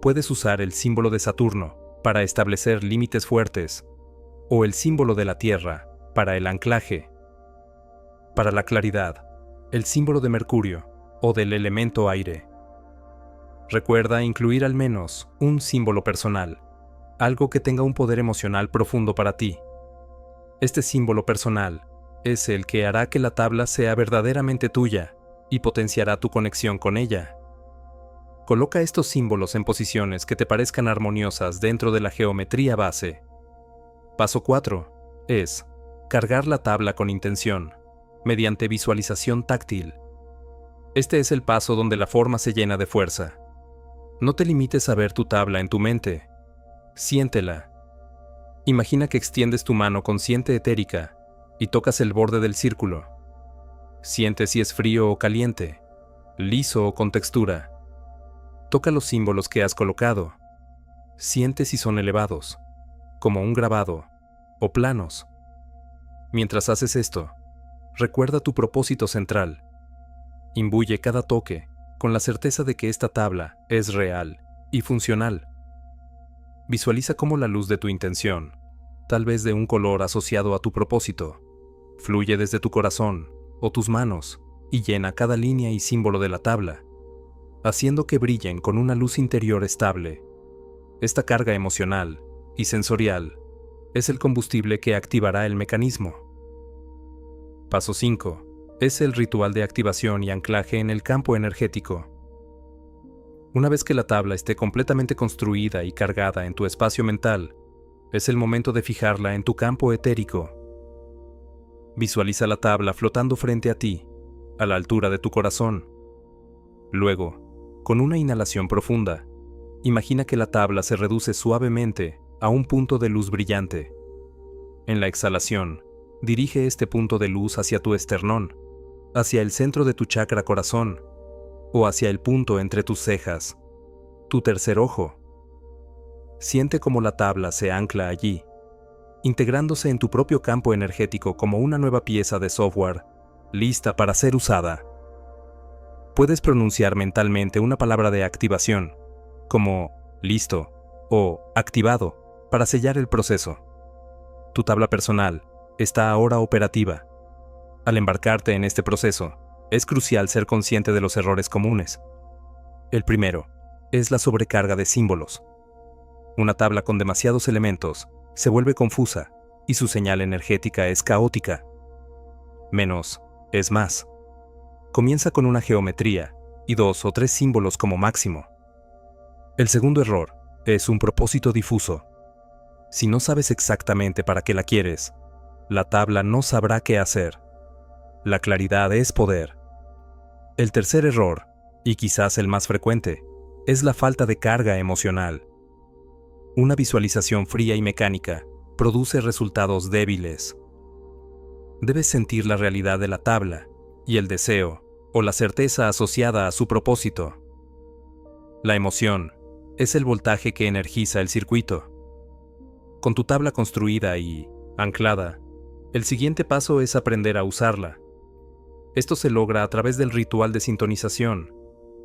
puedes usar el símbolo de Saturno para establecer límites fuertes, o el símbolo de la Tierra para el anclaje. Para la claridad, el símbolo de Mercurio o del elemento aire. Recuerda incluir al menos un símbolo personal, algo que tenga un poder emocional profundo para ti. Este símbolo personal es el que hará que la tabla sea verdaderamente tuya y potenciará tu conexión con ella. Coloca estos símbolos en posiciones que te parezcan armoniosas dentro de la geometría base. Paso 4 es cargar la tabla con intención, mediante visualización táctil. Este es el paso donde la forma se llena de fuerza. No te limites a ver tu tabla en tu mente. Siéntela. Imagina que extiendes tu mano consciente etérica y tocas el borde del círculo. Siente si es frío o caliente, liso o con textura. Toca los símbolos que has colocado. Siente si son elevados, como un grabado, o planos. Mientras haces esto, recuerda tu propósito central. Imbuye cada toque con la certeza de que esta tabla es real y funcional. Visualiza cómo la luz de tu intención, tal vez de un color asociado a tu propósito, fluye desde tu corazón o tus manos y llena cada línea y símbolo de la tabla, haciendo que brillen con una luz interior estable. Esta carga emocional y sensorial es el combustible que activará el mecanismo. Paso 5. Es el ritual de activación y anclaje en el campo energético. Una vez que la tabla esté completamente construida y cargada en tu espacio mental, es el momento de fijarla en tu campo etérico. Visualiza la tabla flotando frente a ti, a la altura de tu corazón. Luego, con una inhalación profunda, imagina que la tabla se reduce suavemente a un punto de luz brillante. En la exhalación, dirige este punto de luz hacia tu esternón, hacia el centro de tu chakra corazón, o hacia el punto entre tus cejas, tu tercer ojo. Siente cómo la tabla se ancla allí, integrándose en tu propio campo energético como una nueva pieza de software, lista para ser usada. Puedes pronunciar mentalmente una palabra de activación, como listo o activado, para sellar el proceso. Tu tabla personal está ahora operativa. Al embarcarte en este proceso, es crucial ser consciente de los errores comunes. El primero es la sobrecarga de símbolos. Una tabla con demasiados elementos se vuelve confusa y su señal energética es caótica. Menos es más. Comienza con una geometría y 2 o 3 símbolos como máximo. El segundo error es un propósito difuso. Si no sabes exactamente para qué la quieres, la tabla no sabrá qué hacer. La claridad es poder. El tercer error, y quizás el más frecuente, es la falta de carga emocional. Una visualización fría y mecánica produce resultados débiles. Debes sentir la realidad de la tabla y el deseo o la certeza asociada a su propósito. La emoción es el voltaje que energiza el circuito. Con tu tabla construida y anclada, el siguiente paso es aprender a usarla. Esto se logra a través del ritual de sintonización,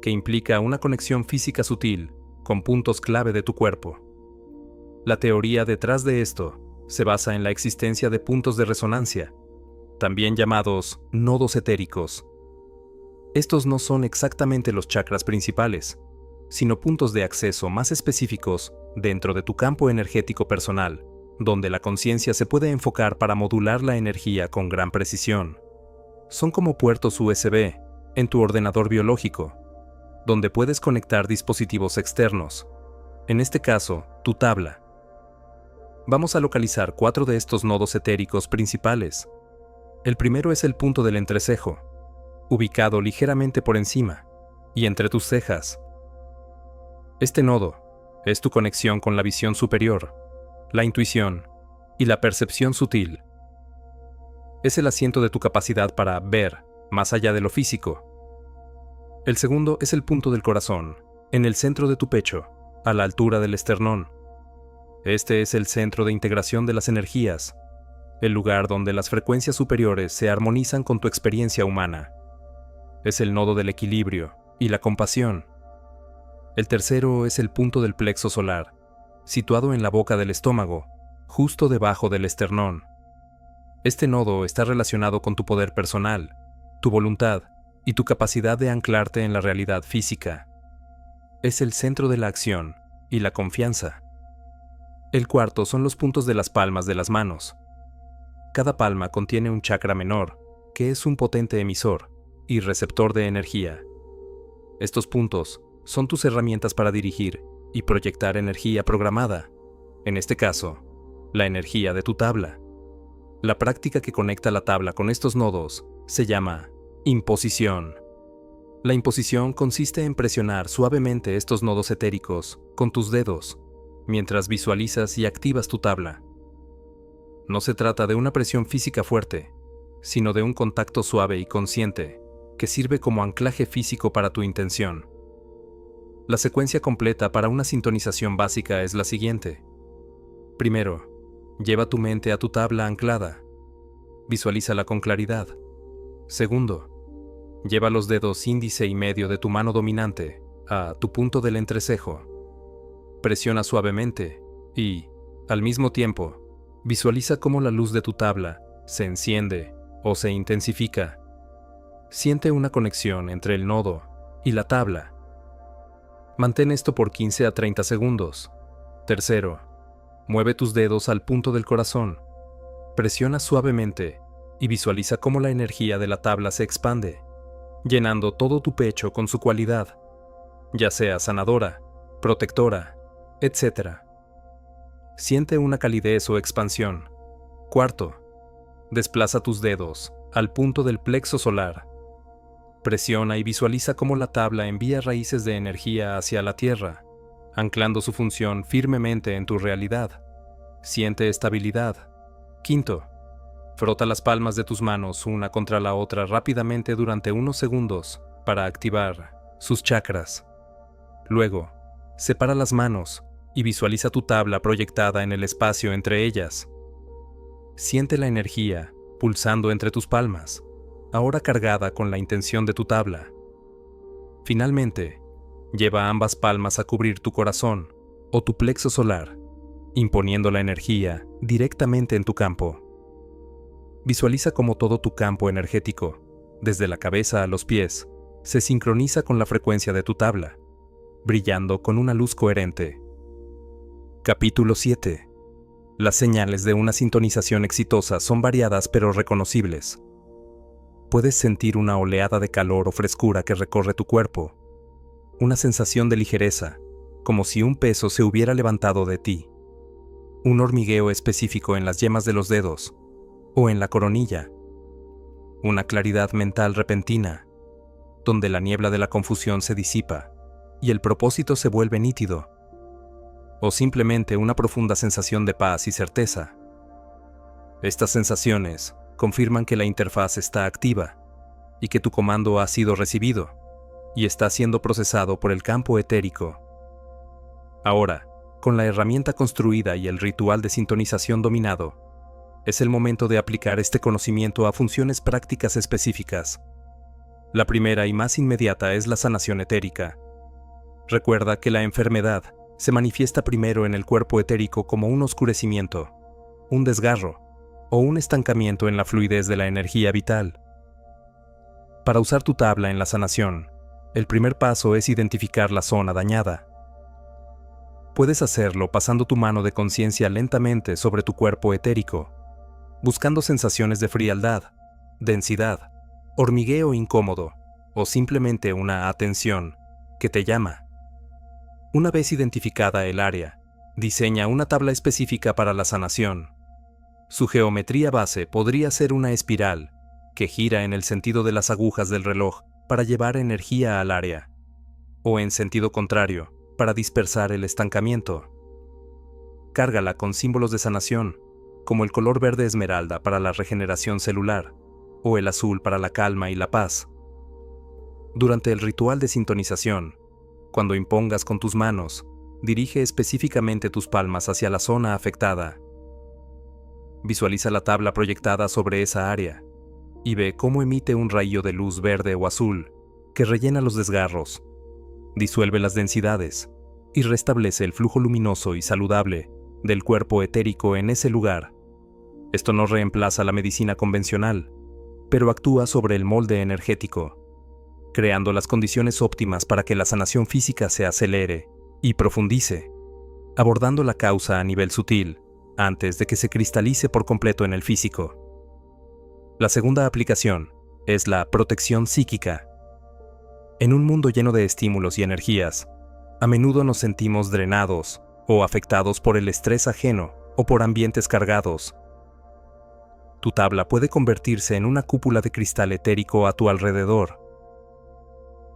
que implica una conexión física sutil con puntos clave de tu cuerpo. La teoría detrás de esto se basa en la existencia de puntos de resonancia, también llamados nodos etéricos. Estos no son exactamente los chakras principales, sino puntos de acceso más específicos dentro de tu campo energético personal, donde la conciencia se puede enfocar para modular la energía con gran precisión. Son como puertos USB en tu ordenador biológico, donde puedes conectar dispositivos externos, en este caso, tu tabla. Vamos a localizar 4 de estos nodos etéricos principales. El primero es el punto del entrecejo, ubicado ligeramente por encima y entre tus cejas. Este nodo es tu conexión con la visión superior, la intuición y la percepción sutil. Es el asiento de tu capacidad para ver más allá de lo físico. El segundo es el punto del corazón, en el centro de tu pecho, a la altura del esternón. Este es el centro de integración de las energías, el lugar donde las frecuencias superiores se armonizan con tu experiencia humana. Es el nodo del equilibrio y la compasión. El tercero es el punto del plexo solar, situado en la boca del estómago, justo debajo del esternón. Este nodo está relacionado con tu poder personal, tu voluntad y tu capacidad de anclarte en la realidad física. Es el centro de la acción y la confianza. El cuarto son los puntos de las palmas de las manos. Cada palma contiene un chakra menor, que es un potente emisor y receptor de energía. Estos puntos son tus herramientas para dirigir y proyectar energía programada, en este caso, la energía de tu tabla. La práctica que conecta la tabla con estos nodos se llama imposición. La imposición consiste en presionar suavemente estos nodos etéricos con tus dedos, mientras visualizas y activas tu tabla. No se trata de una presión física fuerte, sino de un contacto suave y consciente que sirve como anclaje físico para tu intención. La secuencia completa para una sintonización básica es la siguiente. Primero, lleva tu mente a tu tabla anclada. Visualízala con claridad. Segundo, lleva los dedos índice y medio de tu mano dominante a tu punto del entrecejo. Presiona suavemente y, al mismo tiempo, visualiza cómo la luz de tu tabla se enciende o se intensifica. Siente una conexión entre el nodo y la tabla. Mantén esto por 15 a 30 segundos. Tercero, mueve tus dedos al punto del corazón. Presiona suavemente y visualiza cómo la energía de la tabla se expande, llenando todo tu pecho con su cualidad, ya sea sanadora, protectora, etc. Siente una calidez o expansión. Cuarto, desplaza tus dedos al punto del plexo solar. Presiona y visualiza cómo la tabla envía raíces de energía hacia la tierra, anclando su función firmemente en tu realidad. Siente estabilidad. Quinto, frota las palmas de tus manos una contra la otra rápidamente durante unos segundos para activar sus chakras. Luego, separa las manos y visualiza tu tabla proyectada en el espacio entre ellas. Siente la energía pulsando entre tus palmas, ahora cargada con la intención de tu tabla. Finalmente, lleva ambas palmas a cubrir tu corazón o tu plexo solar, imponiendo la energía directamente en tu campo. Visualiza cómo todo tu campo energético, desde la cabeza a los pies, se sincroniza con la frecuencia de tu tabla, brillando con una luz coherente. Capítulo 7. Las señales de una sintonización exitosa son variadas pero reconocibles. Puedes sentir una oleada de calor o frescura que recorre tu cuerpo, una sensación de ligereza, como si un peso se hubiera levantado de ti, un hormigueo específico en las yemas de los dedos o en la coronilla, una claridad mental repentina, donde la niebla de la confusión se disipa y el propósito se vuelve nítido, o simplemente una profunda sensación de paz y certeza. Estas sensaciones confirman que la interfaz está activa y que tu comando ha sido recibido y está siendo procesado por el campo etérico. Ahora, con la herramienta construida y el ritual de sintonización dominado, es el momento de aplicar este conocimiento a funciones prácticas específicas. La primera y más inmediata es la sanación etérica. Recuerda que la enfermedad se manifiesta primero en el cuerpo etérico como un oscurecimiento, un desgarro o un estancamiento en la fluidez de la energía vital. Para usar tu tabla en la sanación, el primer paso es identificar la zona dañada. Puedes hacerlo pasando tu mano de conciencia lentamente sobre tu cuerpo etérico, buscando sensaciones de frialdad, densidad, hormigueo incómodo o simplemente una atención que te llama. Una vez identificada el área, diseña una tabla específica para la sanación. Su geometría base podría ser una espiral que gira en el sentido de las agujas del reloj para llevar energía al área, o en sentido contrario, para dispersar el estancamiento. Cárgala con símbolos de sanación, como el color verde esmeralda para la regeneración celular, o el azul para la calma y la paz. Durante el ritual de sintonización, cuando impongas con tus manos, dirige específicamente tus palmas hacia la zona afectada. Visualiza la tabla proyectada sobre esa área y ve cómo emite un rayo de luz verde o azul que rellena los desgarros, disuelve las densidades y restablece el flujo luminoso y saludable del cuerpo etérico en ese lugar. Esto no reemplaza la medicina convencional, pero actúa sobre el molde energético, creando las condiciones óptimas para que la sanación física se acelere y profundice, abordando la causa a nivel sutil antes de que se cristalice por completo en el físico. La segunda aplicación es la protección psíquica. En un mundo lleno de estímulos y energías, a menudo nos sentimos drenados o afectados por el estrés ajeno o por ambientes cargados. Tu tabla puede convertirse en una cúpula de cristal etérico a tu alrededor.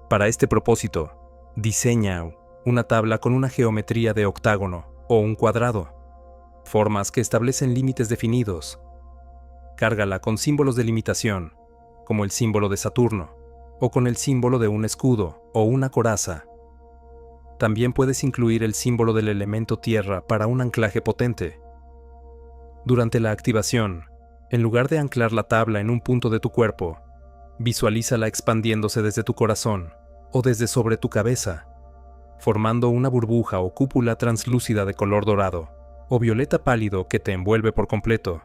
Para este propósito, diseña una tabla con una geometría de octágono o un cuadrado. formas que establecen límites definidos. Cárgala con símbolos de limitación, como el símbolo de Saturno, o con el símbolo de un escudo o una coraza. También puedes incluir el símbolo del elemento tierra para un anclaje potente. Durante la activación, en lugar de anclar la tabla en un punto de tu cuerpo, visualízala expandiéndose desde tu corazón o desde sobre tu cabeza, formando una burbuja o cúpula translúcida de color dorado o violeta pálido que te envuelve por completo.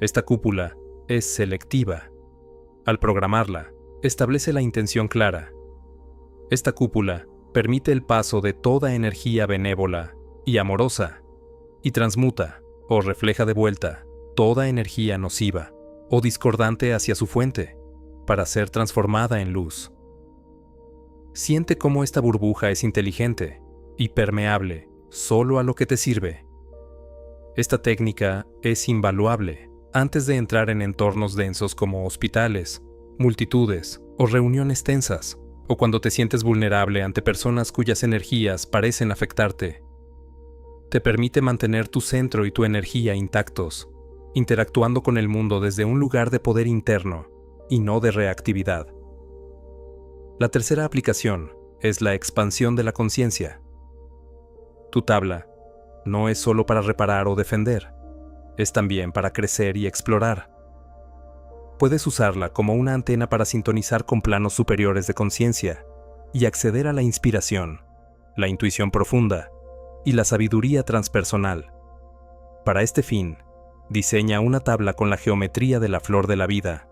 Esta cúpula es selectiva. Al programarla, establece la intención clara. Esta cúpula permite el paso de toda energía benévola y amorosa y transmuta o refleja de vuelta toda energía nociva o discordante hacia su fuente para ser transformada en luz. Siente cómo esta burbuja es inteligente y permeable solo a lo que te sirve. Esta técnica es invaluable antes de entrar en entornos densos como hospitales, multitudes o reuniones tensas, o cuando te sientes vulnerable ante personas cuyas energías parecen afectarte. Te permite mantener tu centro y tu energía intactos, interactuando con el mundo desde un lugar de poder interno y no de reactividad. La tercera aplicación es la expansión de la conciencia. Tu tabla no es solo para reparar o defender, es también para crecer y explorar. Puedes usarla como una antena para sintonizar con planos superiores de conciencia y acceder a la inspiración, la intuición profunda y la sabiduría transpersonal. Para este fin, diseña una tabla con la geometría de la flor de la vida,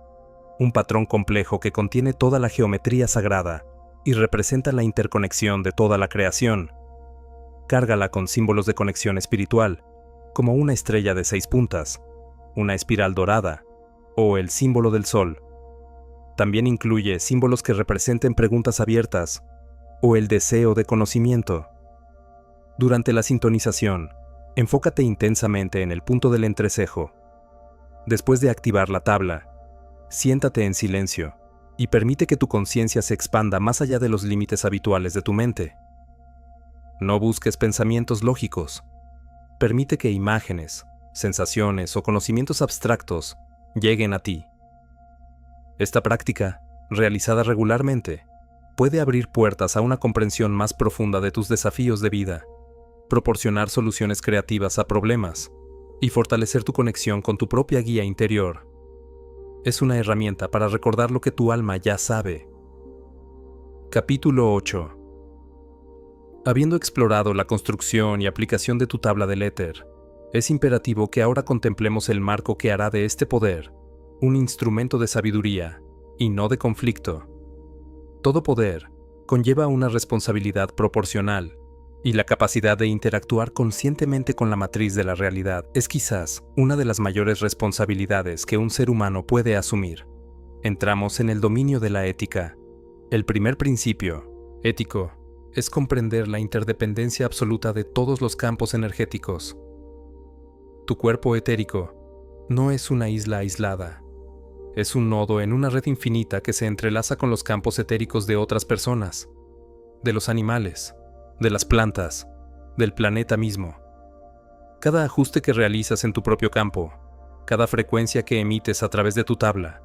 un patrón complejo que contiene toda la geometría sagrada y representa la interconexión de toda la creación. Cárgala con símbolos de conexión espiritual, como una estrella de 6 puntas, una espiral dorada o el símbolo del sol. También incluye símbolos que representen preguntas abiertas o el deseo de conocimiento. Durante la sintonización, enfócate intensamente en el punto del entrecejo. Después de activar la tabla, siéntate en silencio y permite que tu conciencia se expanda más allá de los límites habituales de tu mente. No busques pensamientos lógicos. Permite que imágenes, sensaciones o conocimientos abstractos lleguen a ti. Esta práctica, realizada regularmente, puede abrir puertas a una comprensión más profunda de tus desafíos de vida, proporcionar soluciones creativas a problemas y fortalecer tu conexión con tu propia guía interior. Es una herramienta para recordar lo que tu alma ya sabe. Capítulo 8. Habiendo explorado la construcción y aplicación de tu tabla del éter, es imperativo que ahora contemplemos el marco que hará de este poder un instrumento de sabiduría y no de conflicto. Todo poder conlleva una responsabilidad proporcional, y la capacidad de interactuar conscientemente con la matriz de la realidad es quizás una de las mayores responsabilidades que un ser humano puede asumir. Entramos en el dominio de la ética. El primer principio ético es comprender la interdependencia absoluta de todos los campos energéticos. Tu cuerpo etérico no es una isla aislada. Es un nodo en una red infinita que se entrelaza con los campos etéricos de otras personas, de los animales, de las plantas, del planeta mismo. Cada ajuste que realizas en tu propio campo, cada frecuencia que emites a través de tu tabla,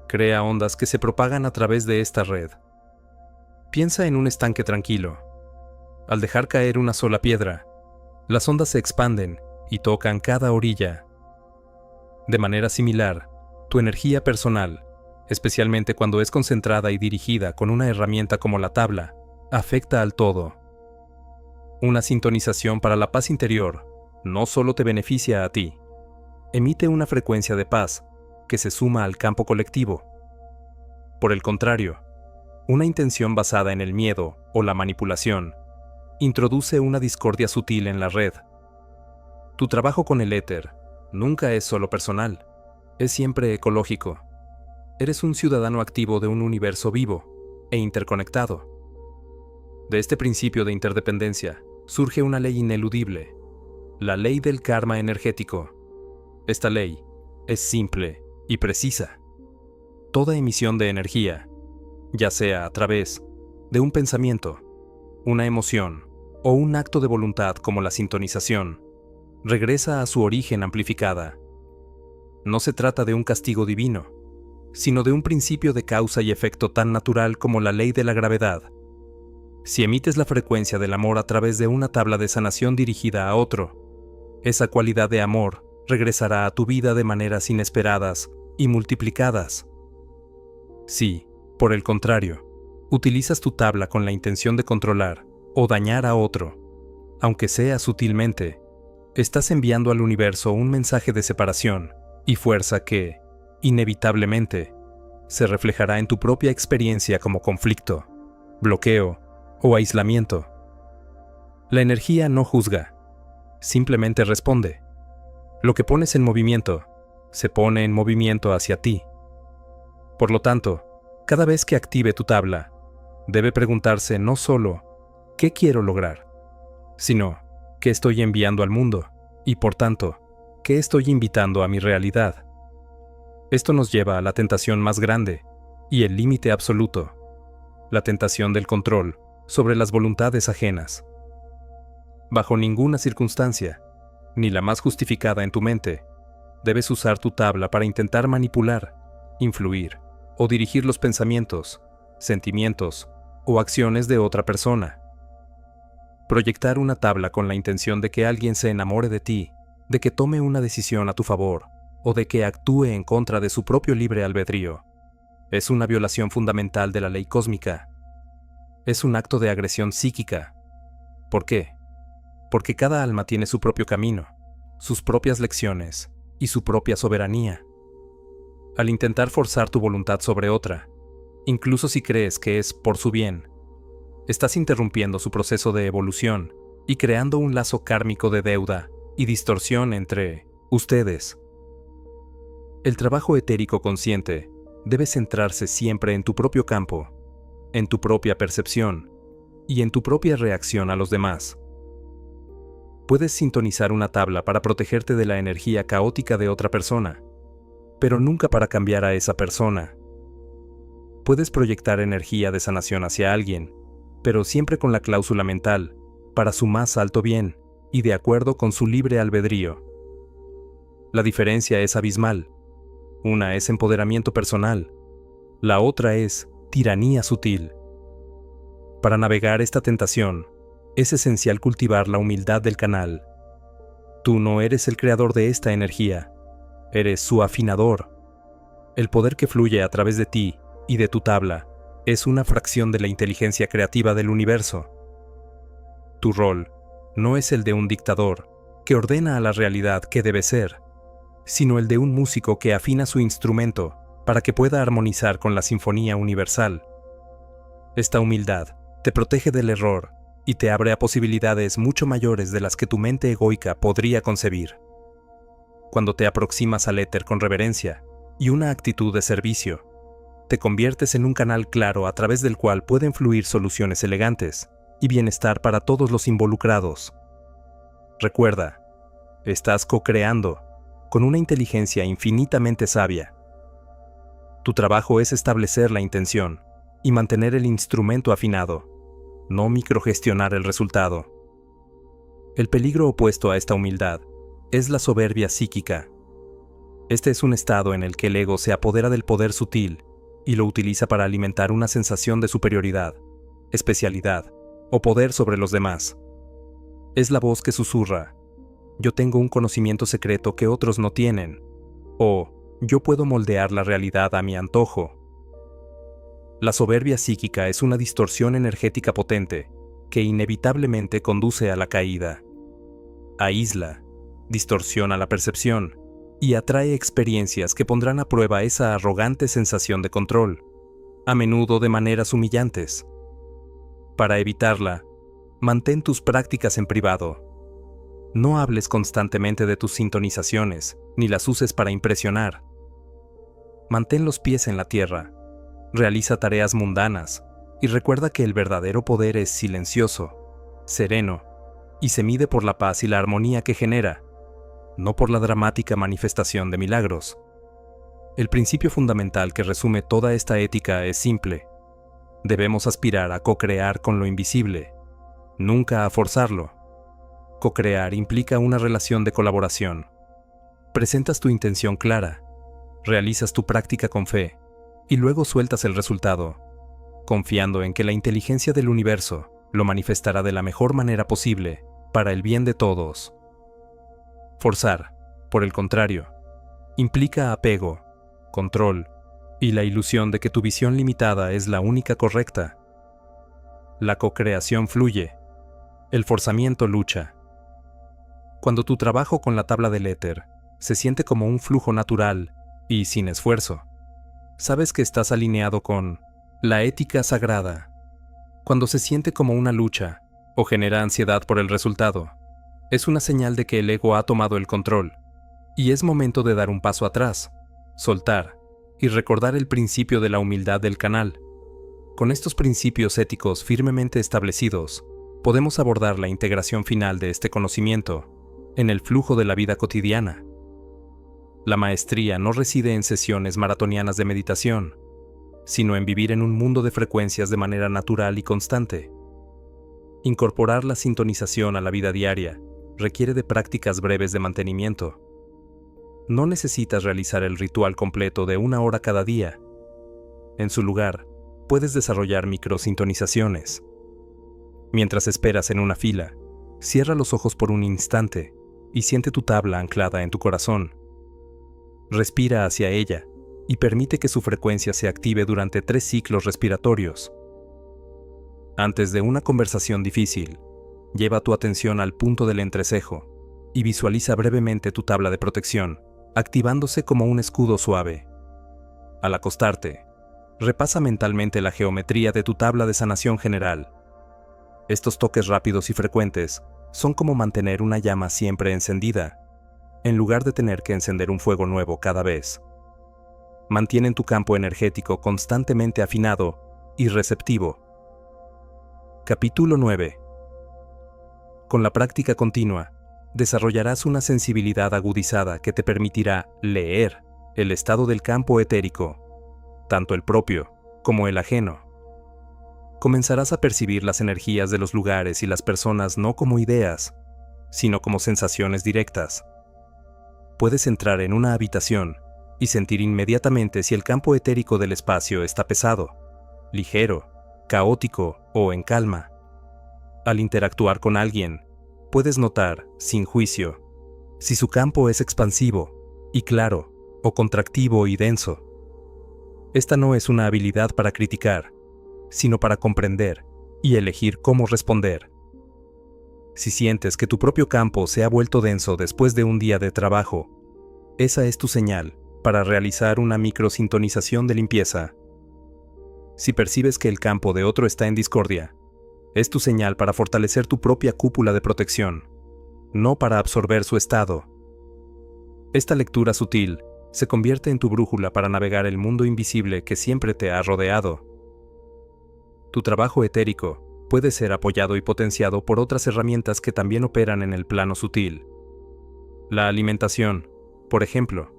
crea ondas que se propagan a través de esta red. Piensa en un estanque tranquilo. Al dejar caer una sola piedra, las ondas se expanden y tocan cada orilla. De manera similar, tu energía personal, especialmente cuando es concentrada y dirigida con una herramienta como la tabla, afecta al todo. Una sintonización para la paz interior no solo te beneficia a ti, emite una frecuencia de paz que se suma al campo colectivo. Por el contrario, una intención basada en el miedo o la manipulación introduce una discordia sutil en la red. Tu trabajo con el éter nunca es solo personal, es siempre ecológico. Eres un ciudadano activo de un universo vivo e interconectado. De este principio de interdependencia surge una ley ineludible, la ley del karma energético. Esta ley es simple y precisa. Toda emisión de energía, ya sea a través de un pensamiento, una emoción o un acto de voluntad como la sintonización, regresa a su origen amplificada. No se trata de un castigo divino, sino de un principio de causa y efecto tan natural como la ley de la gravedad. Si emites la frecuencia del amor a través de una tabla de sanación dirigida a otro, esa cualidad de amor regresará a tu vida de maneras inesperadas y multiplicadas. Si, por el contrario, utilizas tu tabla con la intención de controlar o dañar a otro, aunque sea sutilmente, estás enviando al universo un mensaje de separación y fuerza que, inevitablemente, se reflejará en tu propia experiencia como conflicto, bloqueo o aislamiento. La energía no juzga, simplemente responde. Lo que pones en movimiento, se pone en movimiento hacia ti. Por lo tanto, cada vez que active tu tabla, debe preguntarse no solo ¿qué quiero lograr?, sino ¿qué estoy enviando al mundo? Y por tanto, ¿qué estoy invitando a mi realidad? Esto nos lleva a la tentación más grande y el límite absoluto, la tentación del control sobre las voluntades ajenas. Bajo ninguna circunstancia, ni la más justificada en tu mente, debes usar tu tabla para intentar manipular, influir o dirigir los pensamientos, sentimientos o acciones de otra persona. Proyectar una tabla con la intención de que alguien se enamore de ti, de que tome una decisión a tu favor o de que actúe en contra de su propio libre albedrío, es una violación fundamental de la ley cósmica. Es un acto de agresión psíquica. ¿Por qué? Porque cada alma tiene su propio camino, sus propias lecciones y su propia soberanía. Al intentar forzar tu voluntad sobre otra, incluso si crees que es por su bien, estás interrumpiendo su proceso de evolución y creando un lazo kármico de deuda y distorsión entre ustedes. El trabajo etérico consciente debe centrarse siempre en tu propio campo, en tu propia percepción y en tu propia reacción a los demás. Puedes sintonizar una tabla para protegerte de la energía caótica de otra persona, pero nunca para cambiar a esa persona. Puedes proyectar energía de sanación hacia alguien, pero siempre con la cláusula mental, para su más alto bien y de acuerdo con su libre albedrío. La diferencia es abismal. Una es empoderamiento personal, la otra es tiranía sutil. Para navegar esta tentación, es esencial cultivar la humildad del canal. Tú no eres el creador de esta energía, eres su afinador. El poder que fluye a través de ti y de tu tabla es una fracción de la inteligencia creativa del universo. Tu rol no es el de un dictador que ordena a la realidad qué debe ser, sino el de un músico que afina su instrumento para que pueda armonizar con la sinfonía universal. Esta humildad te protege del error y te abre a posibilidades mucho mayores de las que tu mente egoica podría concebir. Cuando te aproximas al éter con reverencia y una actitud de servicio, te conviertes en un canal claro a través del cual pueden fluir soluciones elegantes y bienestar para todos los involucrados. Recuerda, estás co-creando con una inteligencia infinitamente sabia. Tu trabajo es establecer la intención y mantener el instrumento afinado, no microgestionar el resultado. El peligro opuesto a esta humildad es la soberbia psíquica. Este es un estado en el que el ego se apodera del poder sutil y lo utiliza para alimentar una sensación de superioridad, especialidad o poder sobre los demás. Es la voz que susurra: yo tengo un conocimiento secreto que otros no tienen, o yo puedo moldear la realidad a mi antojo. La soberbia psíquica es una distorsión energética potente que inevitablemente conduce a la caída. Aísla, distorsiona la percepción y atrae experiencias que pondrán a prueba esa arrogante sensación de control, a menudo de maneras humillantes. Para evitarla, mantén tus prácticas en privado. No hables constantemente de tus sintonizaciones, ni las uses para impresionar. Mantén los pies en la tierra, realiza tareas mundanas y recuerda que el verdadero poder es silencioso, sereno y se mide por la paz y la armonía que genera, no por la dramática manifestación de milagros. El principio fundamental que resume toda esta ética es simple. Debemos aspirar a co-crear con lo invisible, nunca a forzarlo. Co-crear implica una relación de colaboración. Presentas tu intención clara, realizas tu práctica con fe y luego sueltas el resultado, confiando en que la inteligencia del universo lo manifestará de la mejor manera posible para el bien de todos. Forzar, por el contrario, implica apego, control y la ilusión de que tu visión limitada es la única correcta. La co-creación fluye, el forzamiento lucha. Cuando tu trabajo con la tabla del éter se siente como un flujo natural y sin esfuerzo, sabes que estás alineado con la ética sagrada. Cuando se siente como una lucha o genera ansiedad por el resultado, es una señal de que el ego ha tomado el control y es momento de dar un paso atrás, soltar y recordar el principio de la humildad del canal. Con estos principios éticos firmemente establecidos, podemos abordar la integración final de este conocimiento en el flujo de la vida cotidiana. La maestría no reside en sesiones maratonianas de meditación, sino en vivir en un mundo de frecuencias de manera natural y constante. Incorporar la sintonización a la vida diaria requiere de prácticas breves de mantenimiento. No necesitas realizar el ritual completo de 1 hora cada día. En su lugar, puedes desarrollar microsintonizaciones. Mientras esperas en una fila, cierra los ojos por un instante y siente tu tabla anclada en tu corazón. Respira hacia ella y permite que su frecuencia se active durante 3 ciclos respiratorios. Antes de una conversación difícil, lleva tu atención al punto del entrecejo y visualiza brevemente tu tabla de protección, activándose como un escudo suave. Al acostarte, repasa mentalmente la geometría de tu tabla de sanación general. Estos toques rápidos y frecuentes son como mantener una llama siempre encendida, en lugar de tener que encender un fuego nuevo cada vez. Mantienen tu campo energético constantemente afinado y receptivo. Capítulo 9. Con la práctica continua, desarrollarás una sensibilidad agudizada que te permitirá leer el estado del campo etérico, tanto el propio como el ajeno. Comenzarás a percibir las energías de los lugares y las personas no como ideas, sino como sensaciones directas. Puedes entrar en una habitación y sentir inmediatamente si el campo etérico del espacio está pesado, ligero, caótico o en calma. Al interactuar con alguien, puedes notar, sin juicio, si su campo es expansivo y claro o contractivo y denso. Esta no es una habilidad para criticar, sino para comprender y elegir cómo responder. Si sientes que tu propio campo se ha vuelto denso después de un día de trabajo, esa es tu señal para realizar una microsintonización de limpieza. Si percibes que el campo de otro está en discordia, es tu señal para fortalecer tu propia cúpula de protección, no para absorber su estado. Esta lectura sutil se convierte en tu brújula para navegar el mundo invisible que siempre te ha rodeado. Tu trabajo etérico puede ser apoyado y potenciado por otras herramientas que también operan en el plano sutil. La alimentación, por ejemplo.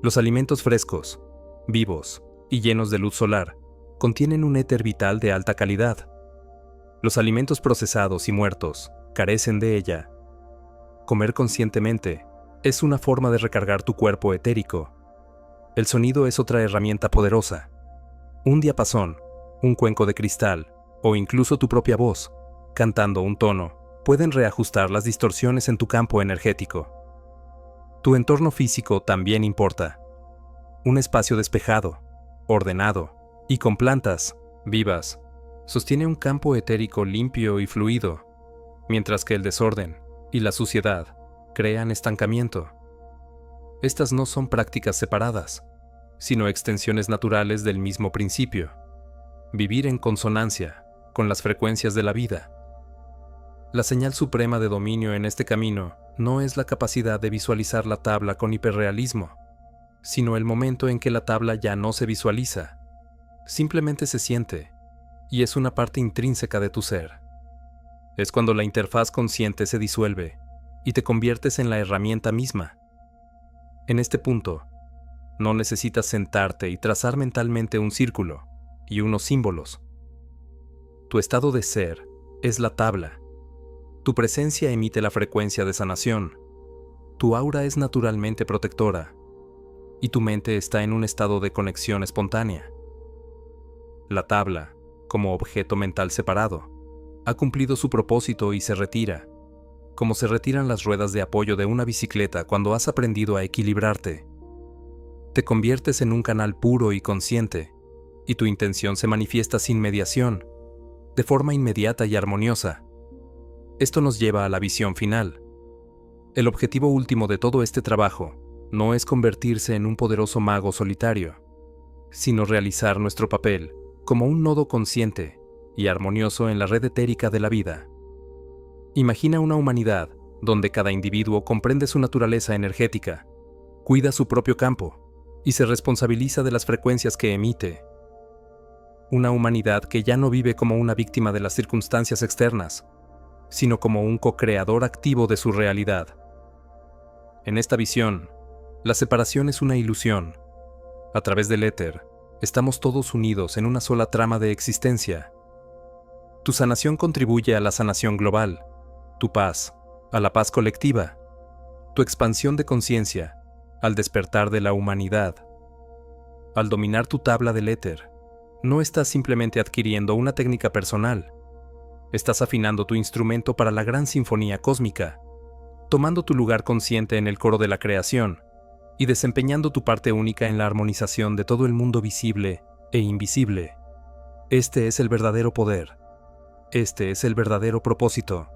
Los alimentos frescos, vivos y llenos de luz solar contienen un éter vital de alta calidad. Los alimentos procesados y muertos carecen de ella. Comer conscientemente es una forma de recargar tu cuerpo etérico. El sonido es otra herramienta poderosa. Un diapasón, un cuenco de cristal o incluso tu propia voz, cantando un tono, pueden reajustar las distorsiones en tu campo energético. Tu entorno físico también importa. Un espacio despejado, ordenado y con plantas vivas sostiene un campo etérico limpio y fluido, mientras que el desorden y la suciedad crean estancamiento. Estas no son prácticas separadas, sino extensiones naturales del mismo principio: vivir en consonancia con las frecuencias de la vida. La señal suprema de dominio en este camino no es la capacidad de visualizar la tabla con hiperrealismo, sino el momento en que la tabla ya no se visualiza, simplemente se siente, y es una parte intrínseca de tu ser. Es cuando la interfaz consciente se disuelve y te conviertes en la herramienta misma. En este punto, no necesitas sentarte y trazar mentalmente un círculo y unos símbolos. Tu estado de ser es la tabla. Tu presencia emite la frecuencia de sanación. Tu aura es naturalmente protectora. Y tu mente está en un estado de conexión espontánea. La tabla, como objeto mental separado, ha cumplido su propósito y se retira, como se retiran las ruedas de apoyo de una bicicleta cuando has aprendido a equilibrarte. Te conviertes en un canal puro y consciente, y tu intención se manifiesta sin mediación, de forma inmediata y armoniosa. Esto nos lleva a la visión final. El objetivo último de todo este trabajo no es convertirse en un poderoso mago solitario, sino realizar nuestro papel como un nodo consciente y armonioso en la red etérica de la vida. Imagina una humanidad donde cada individuo comprende su naturaleza energética, cuida su propio campo y se responsabiliza de las frecuencias que emite. Una humanidad que ya no vive como una víctima de las circunstancias externas, sino como un co-creador activo de su realidad. En esta visión, la separación es una ilusión. A través del éter, estamos todos unidos en una sola trama de existencia. Tu sanación contribuye a la sanación global, tu paz, a la paz colectiva, tu expansión de conciencia, al despertar de la humanidad. Al dominar tu tabla del éter, no estás simplemente adquiriendo una técnica personal, estás afinando tu instrumento para la gran sinfonía cósmica, tomando tu lugar consciente en el coro de la creación y desempeñando tu parte única en la armonización de todo el mundo visible e invisible. Este es el verdadero poder. Este es el verdadero propósito.